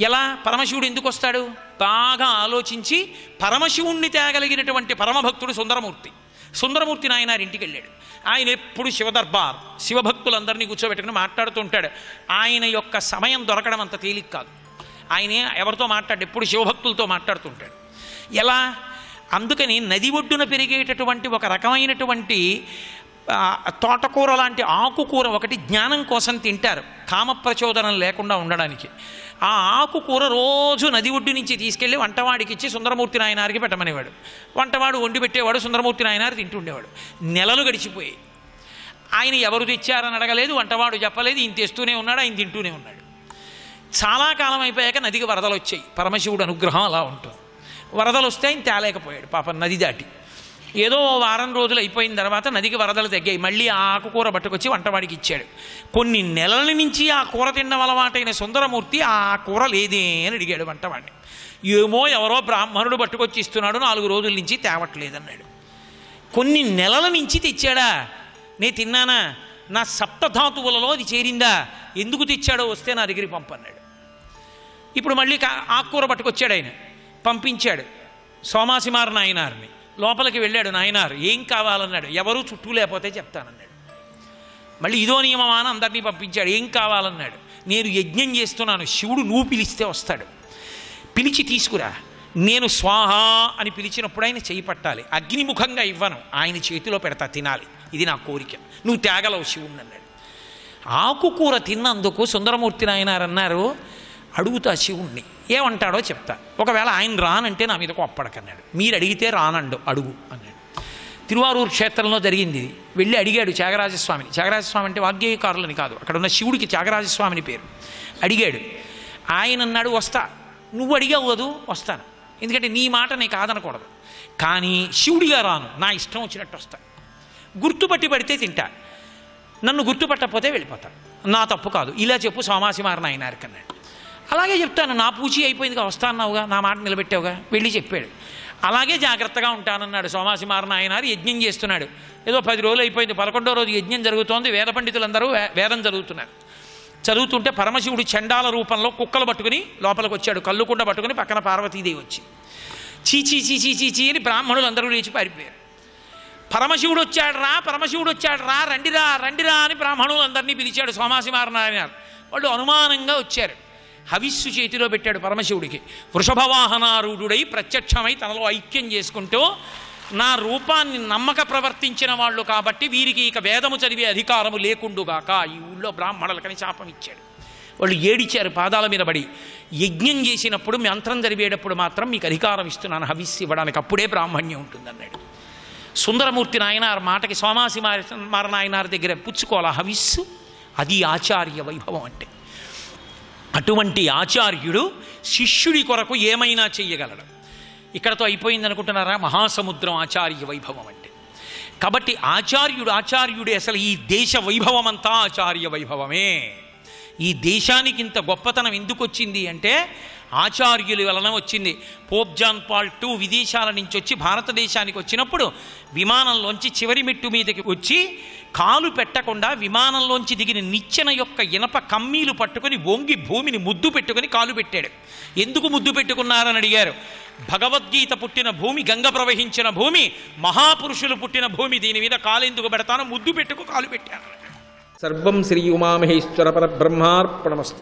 ఎలా పరమశివుడు ఎందుకు వస్తాడు? బాగా ఆలోచించి పరమశివుణ్ణి తేగలిగినటువంటి పరమభక్తుడు సుందరమూర్తి నాయనారి ఇంటికి వెళ్ళాడు. ఆయన ఎప్పుడు శివదర్బార్, శివభక్తులందరినీ కూర్చోబెట్టుకుని మాట్లాడుతూ ఉంటాడు. ఆయన యొక్క సమయం దొరకడం అంత తేలిక కాదు. ఆయన ఎవరితో మాట్లాడు, ఎప్పుడు శివభక్తులతో మాట్లాడుతుంటాడు. ఎలా? అందుకని నది ఒడ్డున పెరిగేటటువంటి ఒక రకమైనటువంటి తోటకూర లాంటి ఆకుకూర ఒకటి జ్ఞానం కోసం తింటారు, కామప్రచోదనం లేకుండా ఉండడానికి. ఆ ఆకుకూర రోజు నది ఒడ్డు నుంచి తీసుకెళ్ళి వంటవాడికి ఇచ్చి సుందరమూర్తి నాయనారికి పెట్టమనేవాడు. వంటవాడు వండి పెట్టేవాడు, సుందరమూర్తి నాయనారు తింటుండేవాడు. నెలలు గడిచిపోయాయి. ఆయన ఎవరు తెచ్చారని అడగలేదు, వంటవాడు చెప్పలేదు, ఈయన తెస్తూనే ఉన్నాడు, ఆయన తింటూనే ఉన్నాడు. చాలా కాలం అయిపోయాక నదికి వరదలు వచ్చాయి. పరమశివుడు అనుగ్రహం అలా ఉంటుంది. వరదలు వస్తే ఆయన తేలేకపోయాడు పాపం నది దాటి. ఏదో వారం రోజులు అయిపోయిన తర్వాత నదికి వరదలు తగ్గాయి. మళ్ళీ ఆ ఆకుకూర పట్టుకొచ్చి వంటవాడికి ఇచ్చాడు. కొన్ని నెలల నుంచి ఆ కూర తినడం అలవాటైన సుందరమూర్తి ఆ కూర లేదే అని అడిగాడు వంటవాడిని. ఏమో ఎవరో బ్రాహ్మణుడు పట్టుకొచ్చి ఇస్తున్నాడు, 4 రోజుల నుంచి తేవట్లేదన్నాడు. కొన్ని నెలల నుంచి తెచ్చాడా? నేను తిన్నానా? నా సప్తధాతువులలో అది చేరిందా? ఎందుకు తెచ్చాడో వస్తే నా దగ్గరికి పంపన్నాడు. ఇప్పుడు మళ్ళీ ఆకుకూర పట్టుకొచ్చాడు. ఆయన పంపించాడు సోమాసిమార నాయనార్ని. లోపలికి వెళ్ళాడు నాయనారు. ఏం కావాలన్నాడు. ఎవరూ చుట్టూ లేకపోతే చెప్తానన్నాడు. మళ్ళీ ఇదో నియమమాన అందరినీ పంపించాడు. ఏం కావాలన్నాడు. నేను యజ్ఞం చేస్తున్నాను, శివుడు నువ్వు పిలిస్తే వస్తాడు, పిలిచి తీసుకురా. నేను స్వాహ అని పిలిచినప్పుడు ఆయన చేయి పట్టాలి, అగ్నిముఖంగా ఇవ్వను, ఆయన చేతిలో పెడతా, తినాలి, ఇది నా కోరిక, నువ్వు తేగలవు శివుణ్ణి అన్నాడు. ఆకుకూర తిన్నందుకు సుందరమూర్తి నాయనారు అన్నారు, అడుగుతా శివుణ్ణి, ఏమంటాడో చెప్తా, ఒకవేళ ఆయన రానంటే నా మీద కోప్పడకన్నాడు. మీరు అడిగితే రానండు, అడుగు అన్నాడు. తిరువారూరు క్షేత్రంలో జరిగింది ఇది. వెళ్ళి అడిగాడు త్యాగరాజస్వామిని. త్యాగరాజస్వామి అంటే వాగ్గేయకారులని కాదు, అక్కడ ఉన్న శివుడికి త్యాగరాజస్వామిని పేరు. అడిగాడు. ఆయన అన్నాడు, వస్తా, నువ్వు అడిగావు కదూ, వస్తాను, ఎందుకంటే నీ మాట నేను కాదనకూడదు, కానీ శివుడిగా రాను, నా ఇష్టం వచ్చినట్టు వస్తా, గుర్తుపట్టి పడితే తింటా, నన్ను గుర్తుపట్టకపోతే వెళ్ళిపోతా, నా తప్పు కాదు, ఇలా చెప్పు సోమాసిమార నాయనారికి అన్నాడు. అలాగే చెప్తాను, నా పూచి అయిపోయిందిగా, వస్తాన్నావుగా, నా మాట నిలబెట్టావుగా, వెళ్ళి చెప్పాడు. అలాగే జాగ్రత్తగా ఉంటానన్నాడు సోమాసిమార నాయనారు. యజ్ఞం చేస్తున్నాడు. ఏదో 10 రోజులు అయిపోయింది. 11వ రోజు యజ్ఞం జరుగుతోంది. వేద పండితులందరూ వేదం చదువుతున్నారు. చదువుతుంటే పరమశివుడు చండాల రూపంలో కుక్కలు పట్టుకుని లోపలికి వచ్చాడు. కళ్ళుకుండ పట్టుకుని పక్కన పార్వతీదేవి వచ్చి చీచీ చీచీ చీచీ అని బ్రాహ్మణులు అందరూ లేచి పారిపోయారు. పరమశివుడు వచ్చాడు రా, పరమశివుడు వచ్చాడు రా, రండిరా రండిరా అని బ్రాహ్మణులు అందరినీ పిలిచాడు సోమాసిమార నాయనారు. వాళ్ళు అనుమానంగా వచ్చారు. హవిస్సు చేతిలో పెట్టాడు పరమశివుడికి. వృషభవాహనారూఢుడై ప్రత్యక్షమై తనలో ఐక్యం చేసుకుంటూ, నా రూపాన్ని నమ్మక ప్రవర్తించిన వాళ్ళు కాబట్టి వీరికి ఇక వేదము చదివే అధికారము లేకుండుగాక, ఈ ఊళ్ళో బ్రాహ్మణులకని శాపం ఇచ్చాడు. వాళ్ళు ఏడిచారు పాదాల మీద పడి. యజ్ఞం చేసినప్పుడు మంత్రం జరిపేటప్పుడు మాత్రం మీకు అధికారం ఇస్తున్నాను హవిస్సు ఇవ్వడానికి, అప్పుడే బ్రాహ్మణ్యం ఉంటుందన్నాడు. సుందరమూర్తి నాయనార్ మాటకి సోమాసిమార నాయనార్ దగ్గర పుచ్చుకోవాల హవిస్సు. అది ఆచార్య వైభవం అంటే. అటువంటి ఆచార్యుడు శిష్యుడి కొరకు ఏమైనా చెయ్యగలడు. ఇక్కడతో అయిపోయింది అనుకుంటున్నారా? మహాసముద్రం ఆచార్య వైభవం అంటే. కాబట్టి ఆచార్యుడే. అసలు ఈ దేశ వైభవం అంతా ఆచార్య వైభవమే. ఈ దేశానికి ఇంత గొప్పతనం ఎందుకు వచ్చింది అంటే ఆచార్యుల వలన వచ్చింది. పోప్ జాన్ పాల్ II విదేశాల నుంచి వచ్చి భారతదేశానికి వచ్చినప్పుడు విమానంలోంచి చివరి మెట్టు మీదకి వచ్చి కాలు పెట్టకుండా విమానంలోంచి దిగిన నిచ్చెన యొక్క ఇనప కమ్మీలు పట్టుకుని వంగి భూమిని ముద్దు పెట్టుకుని కాలు పెట్టాడు. ఎందుకు ముద్దు పెట్టుకున్నారని అడిగారు. భగవద్గీత పుట్టిన భూమి, గంగ ప్రవహించిన భూమి, మహాపురుషులు పుట్టిన భూమి, దీని మీద కాలు ఎందుకు పెడతానో ముద్దు పెట్టుకు కాలు పెట్టాను. సర్వం శ్రీ ఉమామహేశ్వర పరబ్రహ్మార్పణమస్తు.